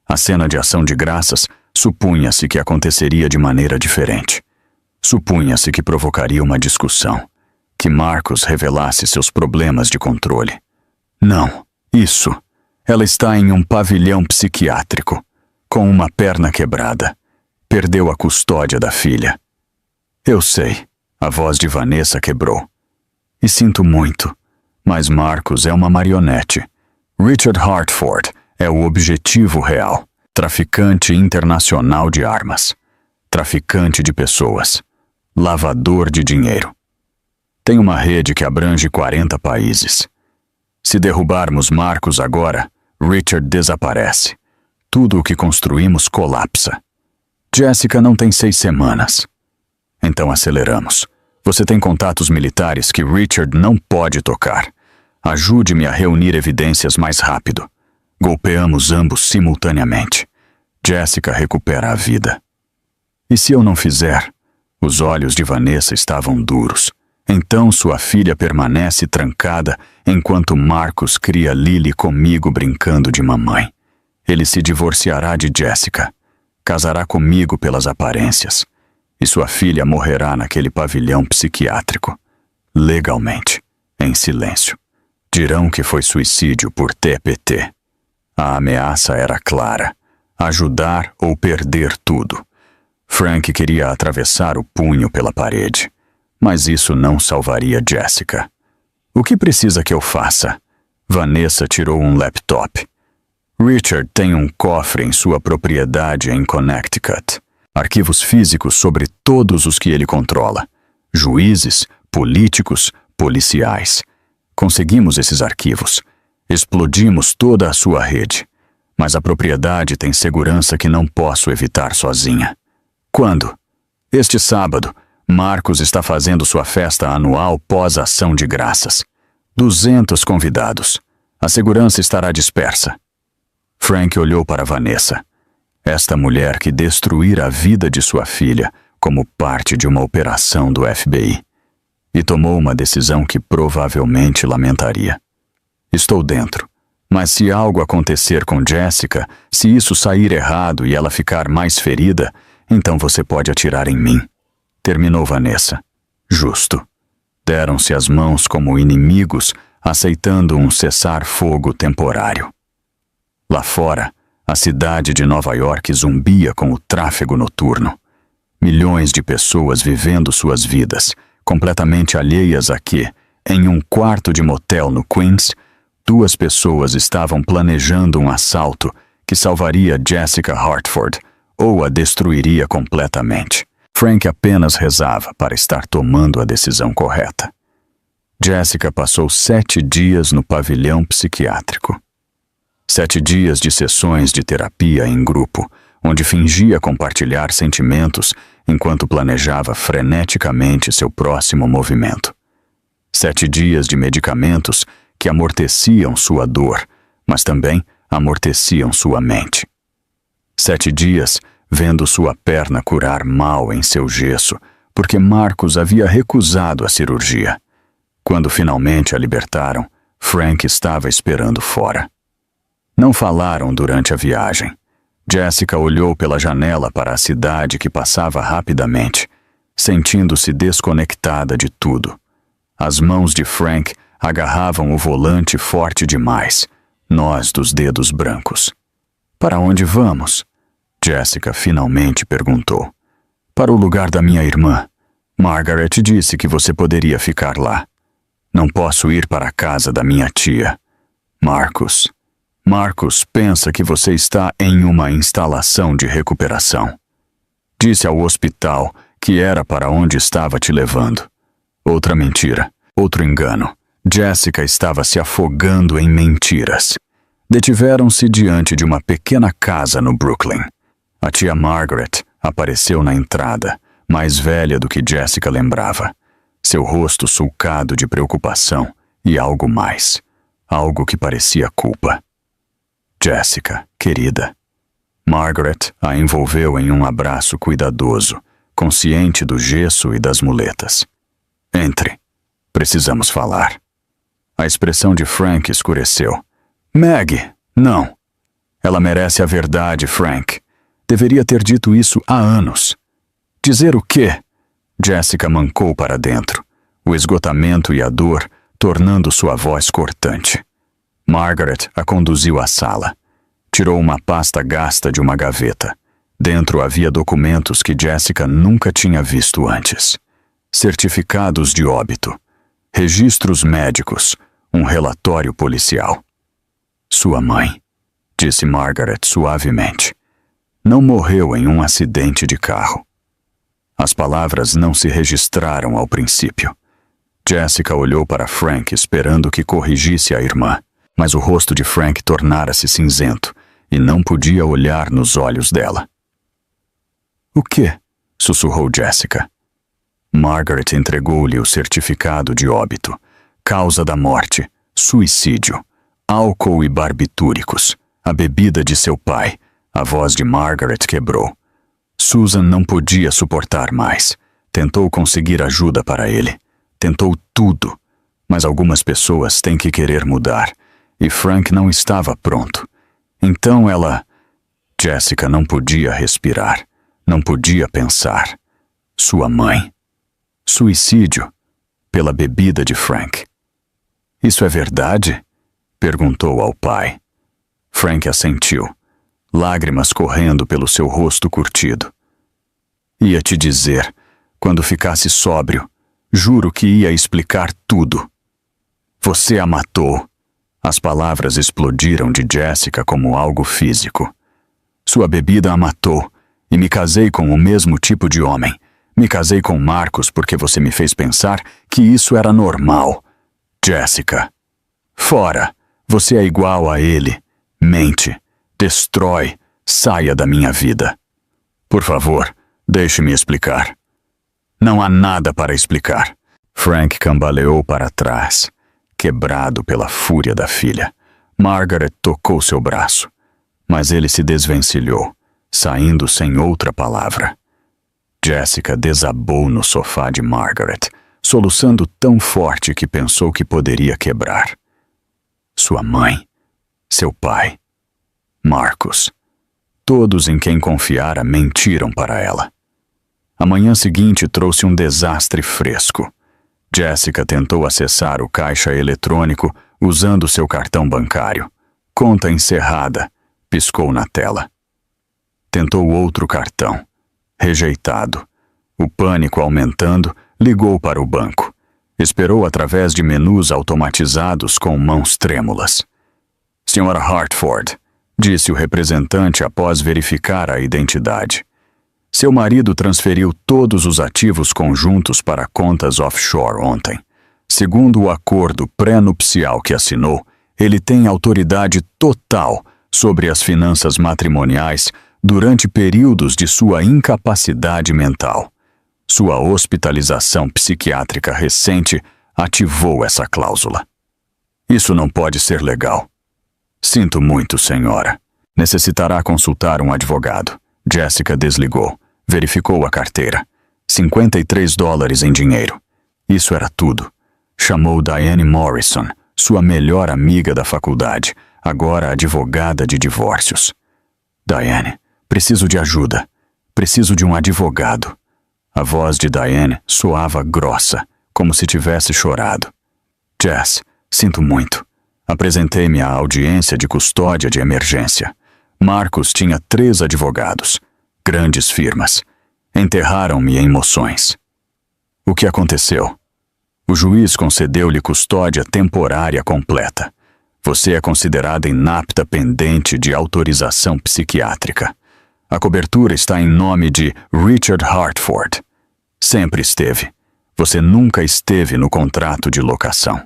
A cena de ação de graças supunha-se que aconteceria de maneira diferente. Supunha-se que provocaria uma discussão. Que Marcus revelasse seus problemas de controle. Não, isso. Ela está em um pavilhão psiquiátrico, com uma perna quebrada. Perdeu a custódia da filha. Eu sei, a voz de Vanessa quebrou. E sinto muito, mas Marcus é uma marionete. Richard Hartford é o objetivo real. Traficante internacional de armas. Traficante de pessoas. Lavador de dinheiro. Tem uma rede que abrange 40 países. Se derrubarmos Marcus agora, Richard desaparece. Tudo o que construímos colapsa. Jessica não tem 6 semanas. Então aceleramos. Você tem contatos militares que Richard não pode tocar. Ajude-me a reunir evidências mais rápido. Golpeamos ambos simultaneamente. Jessica recupera a vida. E se eu não fizer? Os olhos de Vanessa estavam duros. Então sua filha permanece trancada enquanto Marcus cria Lily comigo brincando de mamãe. Ele se divorciará de Jessica. Casará comigo pelas aparências. E sua filha morrerá naquele pavilhão psiquiátrico. Legalmente, em silêncio. Dirão que foi suicídio por TPT. A ameaça era clara. Ajudar ou perder tudo. Frank queria atravessar o punho pela parede. Mas isso não salvaria Jessica. O que precisa que eu faça? Vanessa tirou um laptop. Richard tem um cofre em sua propriedade em Connecticut. Arquivos físicos sobre todos os que ele controla. Juízes, políticos, policiais. Conseguimos esses arquivos. Explodimos toda a sua rede. Mas a propriedade tem segurança que não posso evitar sozinha. Quando? Este sábado. Marcus está fazendo sua festa anual pós-ação de graças. 200 convidados. A segurança estará dispersa. Frank olhou para Vanessa. Esta mulher que destruíra a vida de sua filha como parte de uma operação do FBI. E tomou uma decisão que provavelmente lamentaria. Estou dentro. Mas se algo acontecer com Jessica, se isso sair errado e ela ficar mais ferida, então você pode atirar em mim. Terminou Vanessa. Justo. Deram-se as mãos como inimigos, aceitando um cessar-fogo temporário. Lá fora, a cidade de Nova York zumbia com o tráfego noturno. Milhões de pessoas vivendo suas vidas, completamente alheias a que, em um quarto de motel no Queens, 2 pessoas estavam planejando um assalto que salvaria Jessica Hartford ou a destruiria completamente. Frank apenas rezava para estar tomando a decisão correta. Jessica passou 7 dias no pavilhão psiquiátrico. 7 dias de sessões de terapia em grupo, onde fingia compartilhar sentimentos enquanto planejava freneticamente seu próximo movimento. 7 dias de medicamentos que amorteciam sua dor, mas também amorteciam sua mente. 7 dias vendo sua perna curar mal em seu gesso, porque Marcus havia recusado a cirurgia. Quando finalmente a libertaram, Frank estava esperando fora. Não falaram durante a viagem. Jessica olhou pela janela para a cidade que passava rapidamente, sentindo-se desconectada de tudo. As mãos de Frank agarravam o volante forte demais, nós dos dedos brancos. Para onde vamos? Jessica finalmente perguntou. Para o lugar da minha irmã. Margaret disse que você poderia ficar lá. Não posso ir para a casa da minha tia. Marcus pensa que você está em uma instalação de recuperação. Disse ao hospital que era para onde estava te levando. Outra mentira, outro engano. Jessica estava se afogando em mentiras. Detiveram-se diante de uma pequena casa no Brooklyn. A tia Margaret apareceu na entrada, mais velha do que Jessica lembrava. Seu rosto sulcado de preocupação e algo mais. Algo que parecia culpa. Jessica, querida. Margaret a envolveu em um abraço cuidadoso, consciente do gesso e das muletas. Entre. Precisamos falar. A expressão de Frank escureceu. Maggie, não. Ela merece a verdade, Frank. Deveria ter dito isso há anos. Dizer o quê? Jessica mancou para dentro, o esgotamento e a dor tornando sua voz cortante. Margaret a conduziu à sala. Tirou uma pasta gasta de uma gaveta. Dentro havia documentos que Jessica nunca tinha visto antes. Certificados de óbito, registros médicos, um relatório policial. Sua mãe, disse Margaret suavemente, não morreu em um acidente de carro. As palavras não se registraram ao princípio. Jessica olhou para Frank esperando que corrigisse a irmã, mas o rosto de Frank tornara-se cinzento e não podia olhar nos olhos dela. O quê? Sussurrou Jessica. Margaret entregou-lhe o certificado de óbito, causa da morte, suicídio, álcool e barbitúricos, a bebida de seu pai. A voz de Margaret quebrou. Susan não podia suportar mais. Tentou conseguir ajuda para ele. Tentou tudo. Mas algumas pessoas têm que querer mudar. E Frank não estava pronto. Então ela... Jessica não podia respirar. Não podia pensar. Sua mãe. Suicídio. Pela bebida de Frank. Isso é verdade? Perguntou ao pai. Frank assentiu. Lágrimas correndo pelo seu rosto curtido. Ia te dizer, quando ficasse sóbrio, juro que ia explicar tudo. Você a matou. As palavras explodiram de Jessica como algo físico. Sua bebida a matou, e me casei com o mesmo tipo de homem. Me casei com Marcus porque você me fez pensar que isso era normal. Jessica. Fora. Você é igual a ele. Mente. Destrói. Saia da minha vida. Por favor, deixe-me explicar. Não há nada para explicar. Frank cambaleou para trás, quebrado pela fúria da filha. Margaret tocou seu braço, mas ele se desvencilhou, saindo sem outra palavra. Jessica desabou no sofá de Margaret, soluçando tão forte que pensou que poderia quebrar. Sua mãe, seu pai, Marcus, todos em quem confiara mentiram para ela. A manhã seguinte trouxe um desastre fresco. Jessica tentou acessar o caixa eletrônico usando seu cartão bancário. Conta encerrada, piscou na tela. Tentou outro cartão. Rejeitado. O pânico aumentando, ligou para o banco. Esperou através de menus automatizados com mãos trêmulas. Senhora Hartford, disse o representante após verificar a identidade. Seu marido transferiu todos os ativos conjuntos para contas offshore ontem. Segundo o acordo pré-nupcial que assinou, ele tem autoridade total sobre as finanças matrimoniais durante períodos de sua incapacidade mental. Sua hospitalização psiquiátrica recente ativou essa cláusula. Isso não pode ser legal. Sinto muito, senhora. Necessitará consultar um advogado. Jessica desligou. Verificou a carteira. $53 em dinheiro. Isso era tudo. Chamou Diane Morrison, sua melhor amiga da faculdade, agora advogada de divórcios. Diane, preciso de ajuda. Preciso de um advogado. A voz de Diane soava grossa, como se tivesse chorado. Jess, sinto muito. Apresentei-me à audiência de custódia de emergência. Marcos tinha 3 advogados, grandes firmas. Enterraram-me em emoções. O que aconteceu? O juiz concedeu-lhe custódia temporária completa. Você é considerada inapta pendente de autorização psiquiátrica. A cobertura está em nome de Richard Hartford. Sempre esteve. Você nunca esteve no contrato de locação.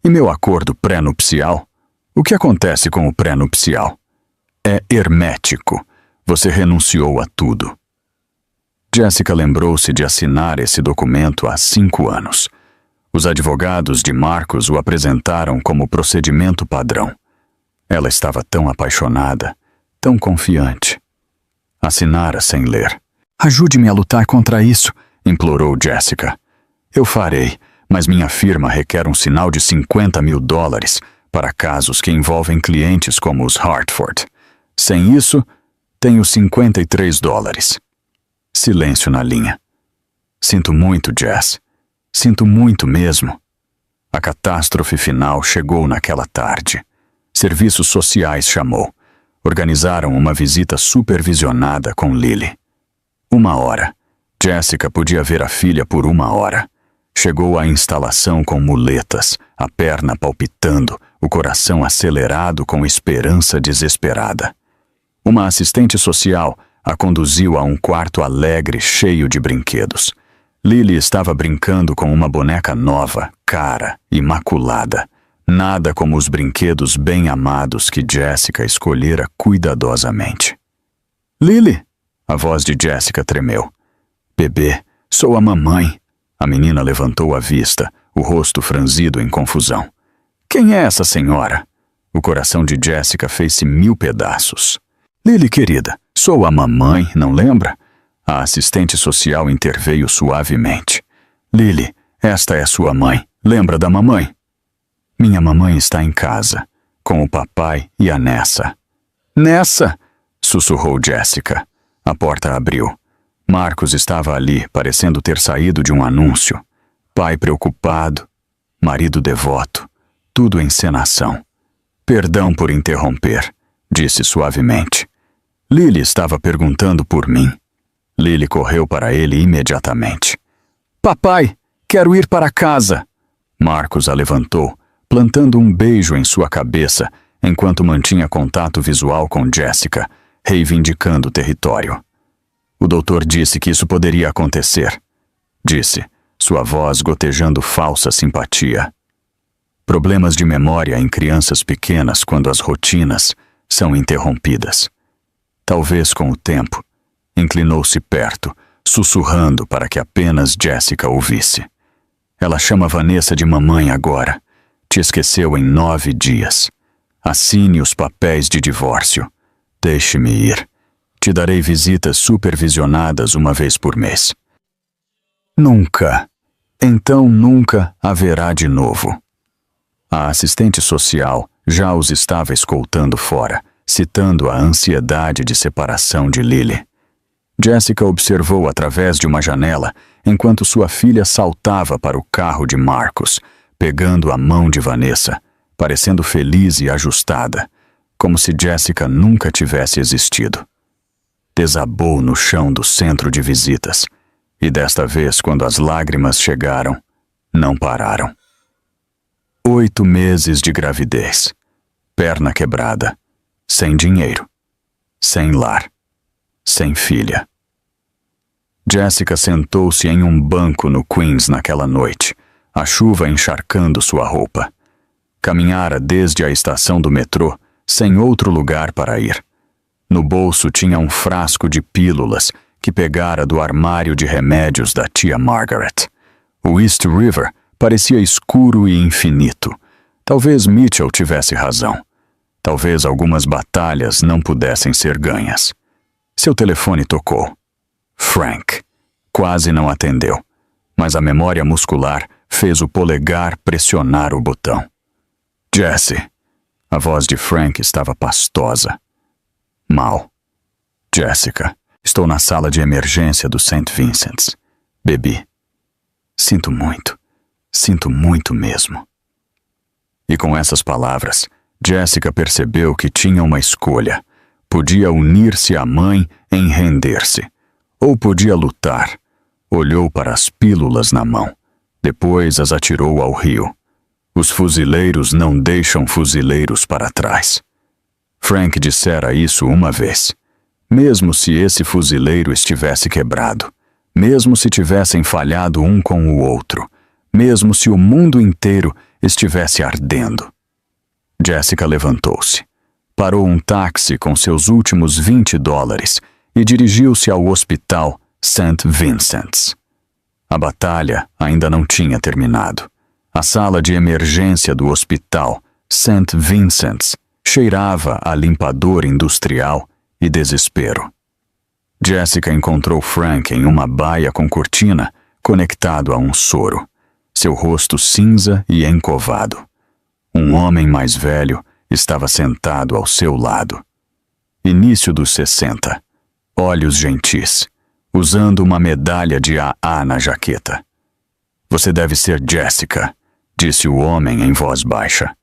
E meu acordo pré-nupcial? O que acontece com o pré-nupcial? É hermético. Você renunciou a tudo. Jessica lembrou-se de assinar esse documento há 5 anos. Os advogados de Marcos o apresentaram como procedimento padrão. Ela estava tão apaixonada, tão confiante. Assinara sem ler. Ajude-me a lutar contra isso, implorou Jessica. Eu farei, mas minha firma requer um sinal de $50.000 para casos que envolvem clientes como os Hartford. Sem isso, tenho $53. Silêncio na linha. Sinto muito, Jess. Sinto muito mesmo. A catástrofe final chegou naquela tarde. Serviços sociais chamou. Organizaram uma visita supervisionada com Lily. 1 hora. Jessica podia ver a filha por 1 hora. Chegou à instalação com muletas, a perna palpitando, o coração acelerado com esperança desesperada. Uma assistente social a conduziu a um quarto alegre cheio de brinquedos. Lily estava brincando com uma boneca nova, cara, imaculada. Nada como os brinquedos bem amados que Jessica escolhera cuidadosamente. Lily! A voz de Jessica tremeu. Bebê, sou a mamãe. A menina levantou a vista, o rosto franzido em confusão. Quem é essa senhora? O coração de Jessica fez-se 1000 pedaços. Lily, querida, sou a mamãe, não lembra? A assistente social interveio suavemente. Lily, esta é sua mãe. Lembra da mamãe? Minha mamãe está em casa, com o papai e a Nessa. Nessa! Sussurrou Jessica. A porta abriu. Marcos estava ali, parecendo ter saído de um anúncio. Pai preocupado, marido devoto, tudo encenação. Perdão por interromper, disse suavemente. Lily estava perguntando por mim. Lily correu para ele imediatamente. Papai, quero ir para casa. Marcos a levantou, plantando um beijo em sua cabeça, enquanto mantinha contato visual com Jessica, reivindicando o território. O doutor disse que isso poderia acontecer, disse, sua voz gotejando falsa simpatia. Problemas de memória em crianças pequenas quando as rotinas são interrompidas. Talvez com o tempo, inclinou-se perto, sussurrando para que apenas Jessica ouvisse. Ela chama Vanessa de mamãe agora. Te esqueceu em 9 dias. Assine os papéis de divórcio. Deixe-me ir. Te darei visitas supervisionadas 1 vez por mês. Nunca. Então nunca haverá de novo. A assistente social já os estava escoltando fora, citando a ansiedade de separação de Lily. Jessica observou através de uma janela enquanto sua filha saltava para o carro de Marcos, pegando a mão de Vanessa, parecendo feliz e ajustada, como se Jessica nunca tivesse existido. Desabou no chão do centro de visitas, e desta vez, quando as lágrimas chegaram, não pararam. 8 meses de gravidez, perna quebrada, sem dinheiro, sem lar, sem filha. Jessica sentou-se em um banco no Queens naquela noite, a chuva encharcando sua roupa. Caminhara desde a estação do metrô, sem outro lugar para ir. No bolso tinha um frasco de pílulas que pegara do armário de remédios da tia Margaret. O East River parecia escuro e infinito. Talvez Mitchell tivesse razão. Talvez algumas batalhas não pudessem ser ganhas. Seu telefone tocou. Frank. Quase não atendeu, mas a memória muscular fez o polegar pressionar o botão. Jessie. A voz de Frank estava pastosa. Mal. Jessica. Estou na sala de emergência do St. Vincent's. Bebi. Sinto muito mesmo. E com essas palavras, Jessica percebeu que tinha uma escolha. Podia unir-se à mãe em render-se. Ou podia lutar. Olhou para as pílulas na mão. Depois as atirou ao rio. Os fuzileiros não deixam fuzileiros para trás. Frank dissera isso uma vez. Mesmo se esse fuzileiro estivesse quebrado, mesmo se tivessem falhado um com o outro, mesmo se o mundo inteiro estivesse ardendo. Jessica levantou-se. Parou um táxi com seus últimos $20 e dirigiu-se ao hospital St. Vincent's. A batalha ainda não tinha terminado. A sala de emergência do hospital St. Vincent's cheirava a limpador industrial e desespero. Jessica encontrou Frank em uma baia com cortina, conectado a um soro, seu rosto cinza e encovado. Um homem mais velho estava sentado ao seu lado. Início dos 60, olhos gentis, usando uma medalha de AA na jaqueta. Você deve ser Jessica, disse o homem em voz baixa.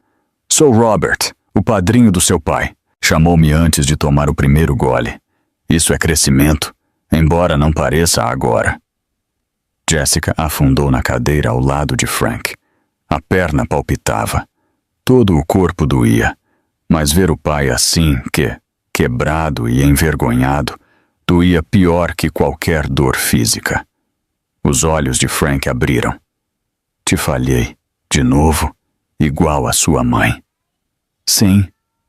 Sou Robert, o padrinho do seu pai. Chamou-me antes de tomar o primeiro gole. Isso é crescimento, embora não pareça agora. Jessica afundou na cadeira ao lado de Frank. A perna palpitava. Todo o corpo doía. Mas ver o pai assim, quebrado e envergonhado, doía pior que qualquer dor física. Os olhos de Frank abriram. Te falhei, de novo, igual a sua mãe. Sim,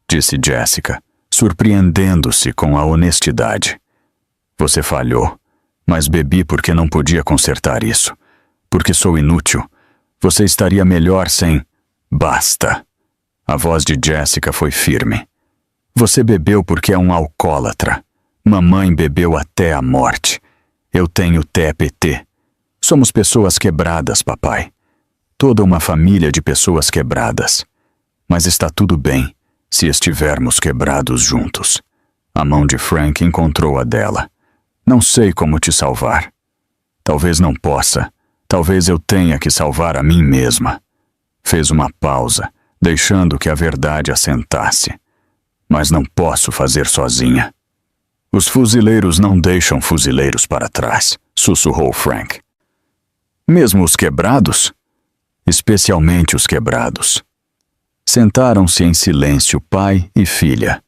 disse Jessica, surpreendendo-se com a honestidade. Você falhou, mas bebi porque não podia consertar isso. Porque sou inútil. Você estaria melhor sem... Basta. A voz de Jessica foi firme. Você bebeu porque é um alcoólatra. Mamãe bebeu até a morte. Eu tenho TPT. Somos pessoas quebradas, papai. Toda uma família de pessoas quebradas. Mas está tudo bem se estivermos quebrados juntos. A mão de Frank encontrou a dela. Não sei como te salvar. Talvez não possa. Talvez eu tenha que salvar a mim mesma. Fez uma pausa, deixando que a verdade assentasse. Mas não posso fazer sozinha. Os fuzileiros não deixam fuzileiros para trás, sussurrou Frank. Mesmo os quebrados? Especialmente os quebrados. Sentaram-se em silêncio pai e filha,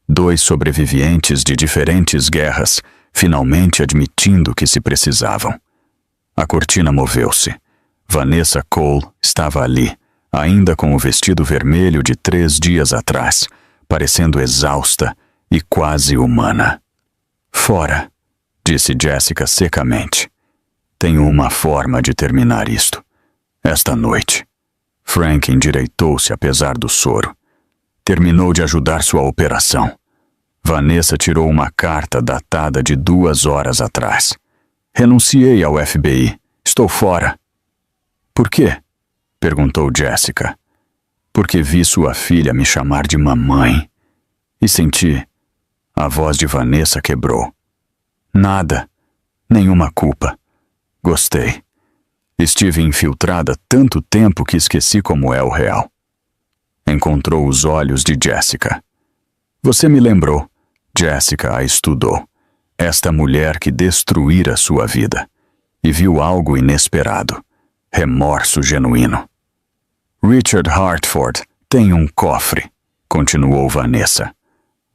dois sobreviventes de diferentes guerras, finalmente admitindo que se precisavam. A cortina moveu-se. Vanessa Cole estava ali, ainda com o vestido vermelho de 3 dias atrás, parecendo exausta e quase humana. Fora, disse Jessica secamente. Tenho uma forma de terminar isto. Esta noite. Frank endireitou-se apesar do soro. Terminou de ajudar sua operação. Vanessa tirou uma carta datada de 2 horas atrás. Renunciei ao FBI. Estou fora. Por quê? Perguntou Jessica. Porque vi sua filha me chamar de mamãe. E senti... A voz de Vanessa quebrou. Nada. Nenhuma culpa. Gostei. Estive infiltrada tanto tempo que esqueci como é o real. Encontrou os olhos de Jessica. Você me lembrou. Jessica a estudou. Esta mulher que destruíra sua vida. E viu algo inesperado. Remorso genuíno. Richard Hartford tem um cofre, continuou Vanessa.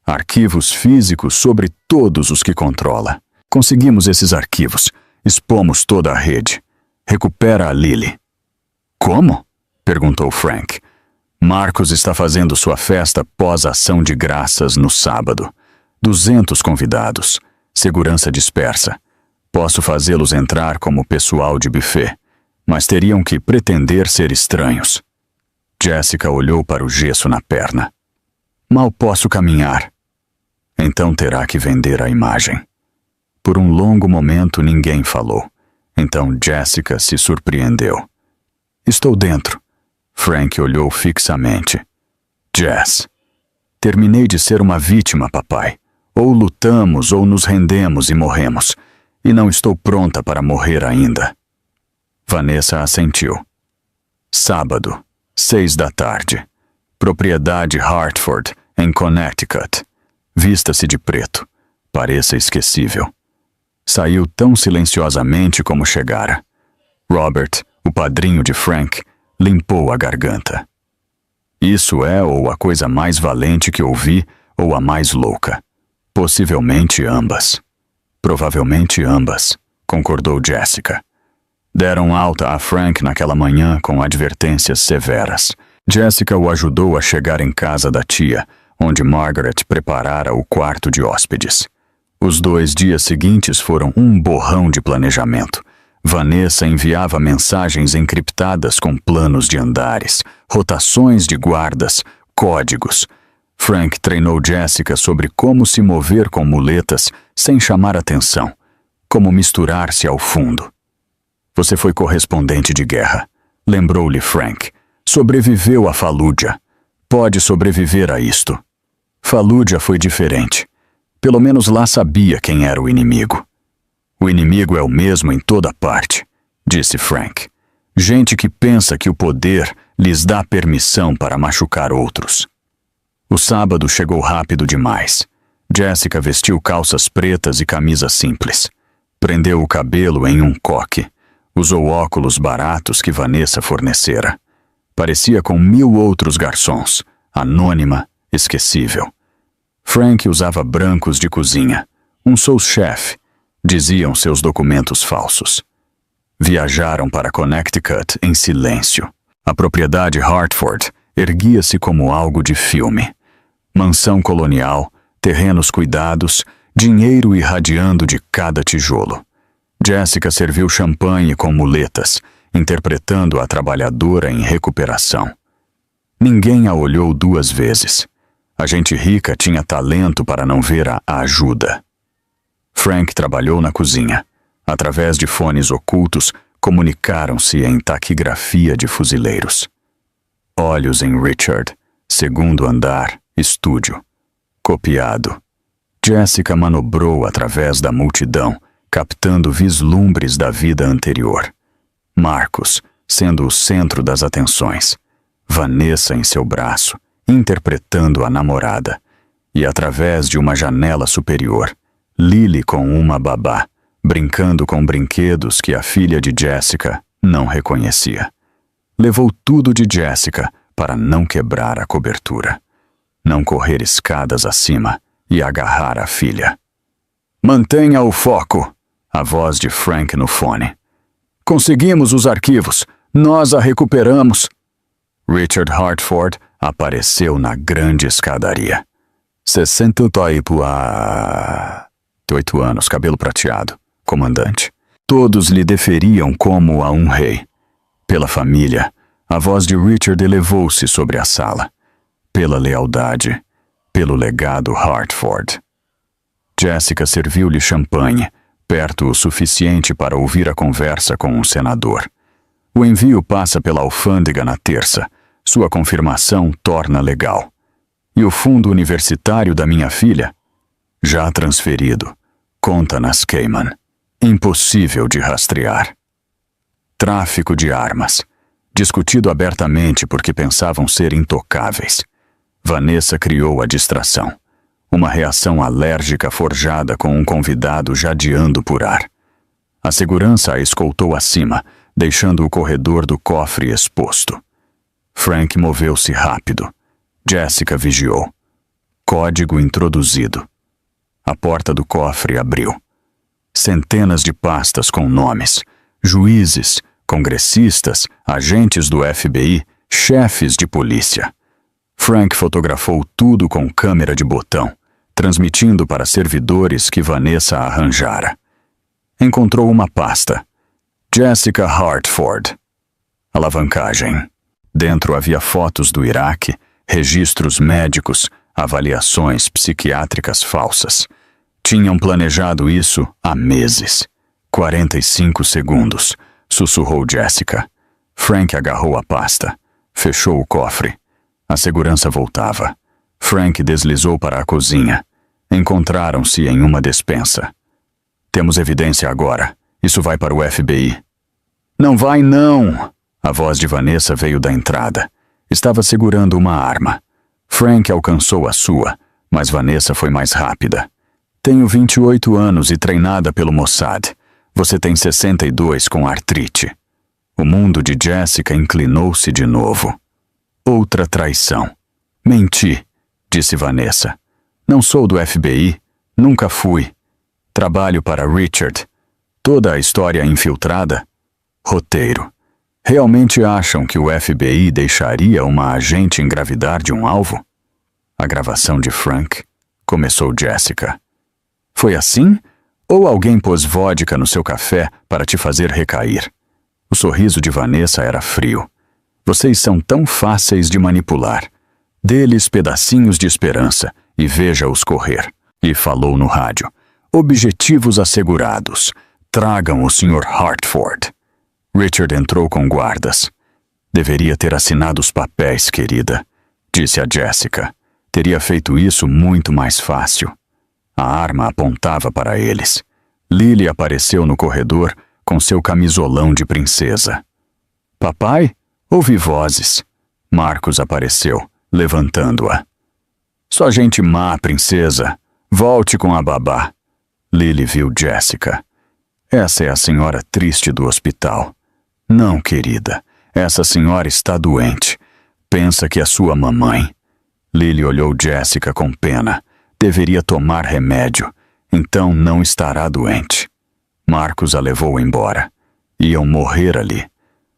Arquivos físicos sobre todos os que controla. Conseguimos esses arquivos. Expomos toda a rede. Recupera a Lily. Como? Perguntou Frank. Marcos está fazendo sua festa pós-ação de graças no sábado. 200 convidados. Segurança dispersa. Posso fazê-los entrar como pessoal de buffet, mas teriam que pretender ser estranhos. Jessica olhou para o gesso na perna. Mal posso caminhar. Então terá que vender a imagem. Por um longo momento ninguém falou. Então Jessica se surpreendeu. Estou dentro. Frank olhou fixamente. Jess. Terminei de ser uma vítima, papai. Ou lutamos ou nos rendemos e morremos. E não estou pronta para morrer ainda. Vanessa assentiu. Sábado, 6 da tarde. Propriedade Hartford, em Connecticut. Vista-se de preto. Pareça esquecível. Saiu tão silenciosamente como chegara. Robert, o padrinho de Frank, limpou a garganta. Isso é ou a coisa mais valente que ouvi, ou a mais louca. Possivelmente ambas. Provavelmente ambas, concordou Jessica. Deram alta a Frank naquela manhã com advertências severas. Jessica o ajudou a chegar em casa da tia, onde Margaret preparara o quarto de hóspedes. Os 2 dias seguintes foram um borrão de planejamento. Vanessa enviava mensagens encriptadas com planos de andares, rotações de guardas, códigos. Frank treinou Jessica sobre como se mover com muletas sem chamar atenção, como misturar-se ao fundo. Você foi correspondente de guerra, lembrou-lhe Frank. Sobreviveu a Fallujah. Pode sobreviver a isto. Fallujah foi diferente. Pelo menos lá sabia quem era o inimigo. O inimigo é o mesmo em toda parte, disse Frank. Gente que pensa que o poder lhes dá permissão para machucar outros. O sábado chegou rápido demais. Jessica vestiu calças pretas e camisa simples. Prendeu o cabelo em um coque. Usou óculos baratos que Vanessa fornecera. Parecia com 1000 outros garçons, anônima, esquecível. Frank usava brancos de cozinha. Um sous-chefe, diziam seus documentos falsos. Viajaram para Connecticut em silêncio. A propriedade Hartford erguia-se como algo de filme. Mansão colonial, terrenos cuidados, dinheiro irradiando de cada tijolo. Jessica serviu champanhe com muletas, interpretando a trabalhadora em recuperação. Ninguém a olhou 2 vezes. A gente rica tinha talento para não ver a ajuda. Frank trabalhou na cozinha. Através de fones ocultos, comunicaram-se em taquigrafia de fuzileiros. Olhos em Richard, 2º andar, estúdio. Copiado. Jessica manobrou através da multidão, captando vislumbres da vida anterior. Marcos, sendo o centro das atenções. Vanessa em seu braço, interpretando a namorada. E através de uma janela superior, Lily com uma babá, brincando com brinquedos que a filha de Jessica não reconhecia. Levou tudo de Jessica para não quebrar a cobertura. Não correr escadas acima e agarrar a filha. Mantenha o foco, a voz de Frank no fone. Conseguimos os arquivos. Nós a recuperamos. Richard Hartford apareceu na grande escadaria. 68 anos, cabelo prateado, comandante. Todos lhe deferiam como a um rei. Pela família, a voz de Richard elevou-se sobre a sala. Pela lealdade, pelo legado Hartford. Jessica serviu-lhe champanhe, perto o suficiente para ouvir a conversa com um senador. O envio passa pela alfândega na terça. Sua confirmação torna legal. E o fundo universitário da minha filha? Já transferido. Conta nas Cayman. Impossível de rastrear. Tráfico de armas. Discutido abertamente porque pensavam ser intocáveis. Vanessa criou a distração. Uma reação alérgica forjada com um convidado jadeando por ar. A segurança a escoltou acima, deixando o corredor do cofre exposto. Frank moveu-se rápido. Jessica vigiou. Código introduzido. A porta do cofre abriu. Centenas de pastas com nomes, juízes, congressistas, agentes do FBI, chefes de polícia. Frank fotografou tudo com câmera de botão, transmitindo para servidores que Vanessa arranjara. Encontrou uma pasta. Jessica Hartford. Alavancagem. Dentro havia fotos do Iraque, registros médicos, avaliações psiquiátricas falsas. Tinham planejado isso há meses. 45 segundos, sussurrou Jessica. Frank agarrou a pasta. Fechou o cofre. A segurança voltava. Frank deslizou para a cozinha. Encontraram-se em uma despensa. Temos evidência agora. Isso vai para o FBI. Não vai, não! A voz de Vanessa veio da entrada. Estava segurando uma arma. Frank alcançou a sua, Mas Vanessa foi mais rápida. Tenho 28 anos e treinada pelo Mossad. Você tem 62 com artrite. O mundo de Jessica inclinou-se de novo. Outra traição. Menti, disse Vanessa. Não sou do FBI. Nunca fui. Trabalho para Richard. Toda a história infiltrada? Roteiro. Realmente acham que o FBI deixaria uma agente engravidar de um alvo? A gravação de Frank, começou Jessica. Foi assim? Ou alguém pôs vodka no seu café para te fazer recair? O sorriso de Vanessa era frio. Vocês são tão fáceis de manipular. Dê-lhes pedacinhos de esperança e veja-os correr. E falou no rádio. Objetivos assegurados. Tragam o Sr. Hartford. Richard entrou com guardas. Deveria ter assinado os papéis, querida, disse a Jessica. Teria feito isso muito mais fácil. A arma apontava para eles. Lily apareceu no corredor com seu camisolão de princesa. Papai? Ouvi vozes. Marcos apareceu, levantando-a. Só gente má, princesa. Volte com a babá. Lily viu Jessica. Essa é a senhora triste do hospital. Não, querida. Essa senhora está doente. Pensa que é sua mamãe. Lily olhou Jessica com pena. Deveria tomar remédio. Então não estará doente. Marcos a levou embora. Iam morrer ali.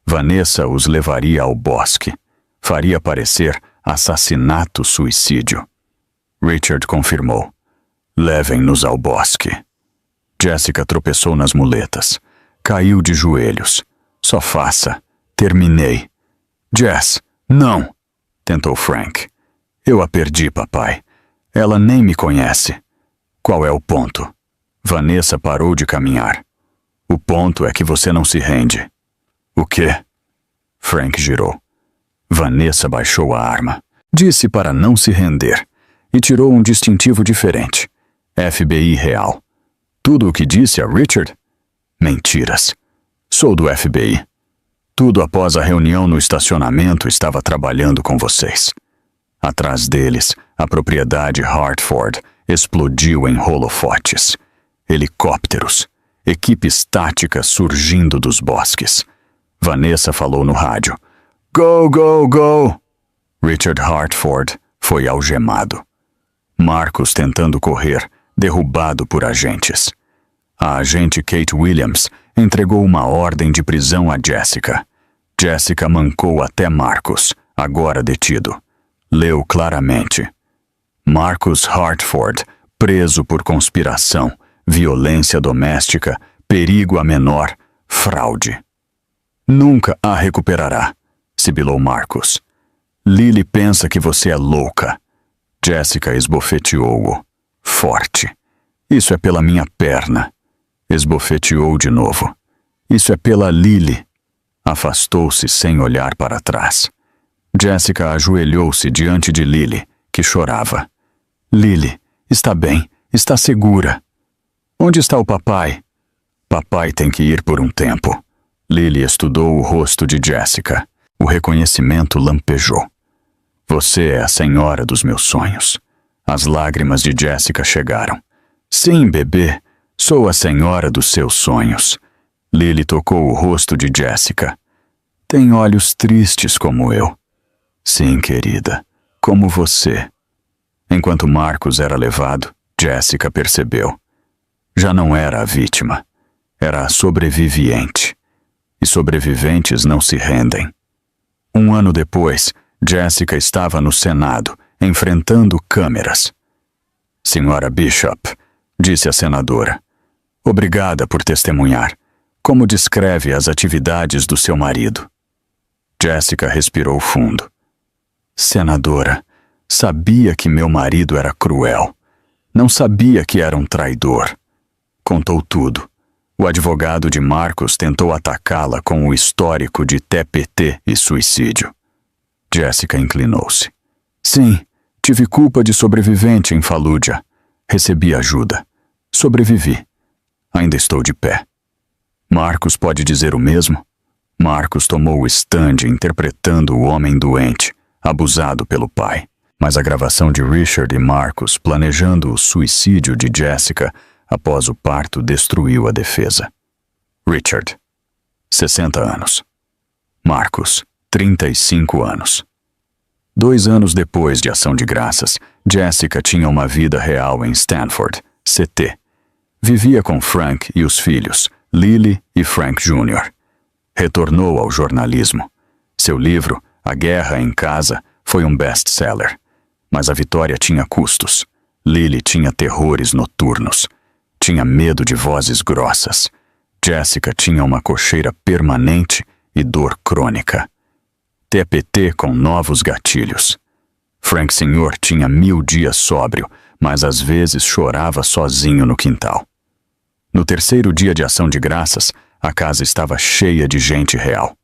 Vanessa os levaria ao bosque. Faria parecer assassinato-suicídio. Richard confirmou. Levem-nos ao bosque. Jessica tropeçou nas muletas. Caiu de joelhos. Só faça. Terminei. Jess, não! Tentou Frank. Eu a perdi, papai. Ela nem me conhece. Qual é o ponto? Vanessa parou de caminhar. O ponto é que você não se rende. O quê? Frank girou. Vanessa baixou a arma. Disse para não se render. E tirou um distintivo diferente. FBI real. Tudo o que disse a Richard? Mentiras. Sou do FBI. Tudo após a reunião no estacionamento estava trabalhando com vocês. Atrás deles, a propriedade Hartford explodiu em holofotes. Helicópteros. Equipes táticas surgindo dos bosques. Vanessa falou no rádio. Go, go, go! Richard Hartford foi algemado. Marcos tentando correr, derrubado por agentes. A agente Kate Williams entregou uma ordem de prisão a Jessica. Jessica mancou até Marcos, agora detido. Leu claramente. Marcus Hartford, preso por conspiração, violência doméstica, perigo a menor, fraude. Nunca a recuperará, sibilou Marcos. Lily pensa que você é louca. Jessica esbofeteou-o. Forte. Isso é pela minha perna. Esbofeteou de novo. Isso é pela Lily. Afastou-se sem olhar para trás. Jessica ajoelhou-se diante de Lily, que chorava. Lily, está bem, está segura. Onde está o papai? Papai tem que ir por um tempo. Lily estudou o rosto de Jessica. O reconhecimento lampejou. Você é a senhora dos meus sonhos. As lágrimas de Jessica chegaram. Sim, bebê, sou a senhora dos seus sonhos. Lily tocou o rosto de Jessica. Tem olhos tristes como eu. Sim, querida, como você. Enquanto Marcos era levado, Jessica percebeu. Já não era a vítima, era a sobreviviente. E sobreviventes não se rendem. Um ano depois, Jessica estava no Senado, enfrentando câmeras. Senhora Bishop, disse a senadora, obrigada por testemunhar. Como descreve as atividades do seu marido? Jessica respirou fundo. Senadora, sabia que meu marido era cruel. Não sabia que era um traidor. Contou tudo. O advogado de Marcos tentou atacá-la com o histórico de TPT e suicídio. Jessica inclinou-se. Sim, tive culpa de sobrevivente em Fallujah. Recebi ajuda. Sobrevivi. Ainda estou de pé. Marcos pode dizer o mesmo? Marcos tomou o stand interpretando o homem doente, abusado pelo pai. mas a gravação de Richard e Marcus planejando o suicídio de Jessica após o parto destruiu a defesa. Richard, 60 anos. Marcus, 35 anos. 2 anos depois de Ação de Graças, Jessica tinha uma vida real em Stanford, CT. Vivia com Frank e os filhos, Lily e Frank Jr. Retornou ao jornalismo. Seu livro, A Guerra em Casa, foi um best-seller. Mas a vitória tinha custos. Lily tinha terrores noturnos. Tinha medo de vozes grossas. Jessica tinha uma coceira permanente e dor crônica. TPT com novos gatilhos. Frank Sr. tinha 1000 dias sóbrio, mas às vezes chorava sozinho no quintal. No terceiro dia de Ação de Graças, a casa estava cheia de gente real.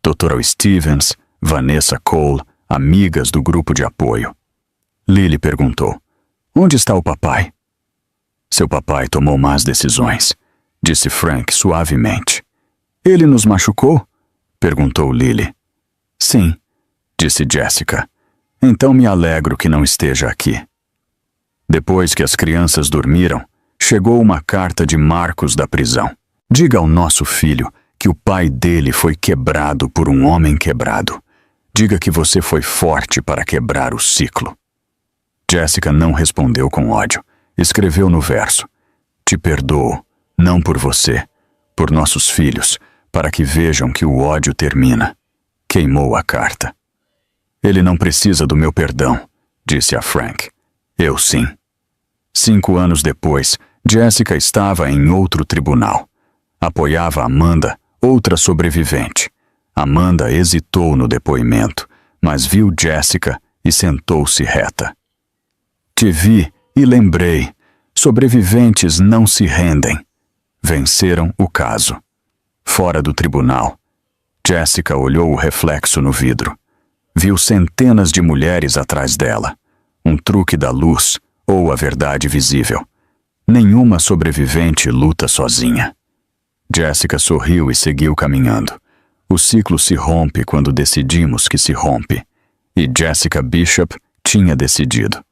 Dr. Stevens, Vanessa Cole, amigas do grupo de apoio. Lily perguntou: "Onde está o papai?" "Seu papai tomou más decisões", disse Frank suavemente. "Ele nos machucou?" perguntou Lily. "Sim", disse Jessica. "Então me alegro que não esteja aqui." Depois que as crianças dormiram, chegou uma carta de Marcus da prisão. "Diga ao nosso filho que o pai dele foi quebrado por um homem quebrado. Diga que você foi forte para quebrar o ciclo." Jessica não respondeu com ódio. Escreveu no verso: "Te perdoo, não por você, por nossos filhos, para que vejam que o ódio termina." Queimou a carta. "Ele não precisa do meu perdão", disse a Frank. "Eu sim." 5 anos depois, Jessica estava em outro tribunal. Apoiava Amanda, outra sobrevivente. Amanda hesitou no depoimento, mas viu Jessica e sentou-se reta. "Te vi e lembrei. Sobreviventes não se rendem." Venceram o caso. Fora do tribunal, Jessica olhou o reflexo no vidro. Viu centenas de mulheres atrás dela. Um truque da luz ou a verdade visível. Nenhuma sobrevivente luta sozinha. Jessica sorriu e seguiu caminhando. O ciclo se rompe quando decidimos que se rompe. E Jessica Bishop tinha decidido.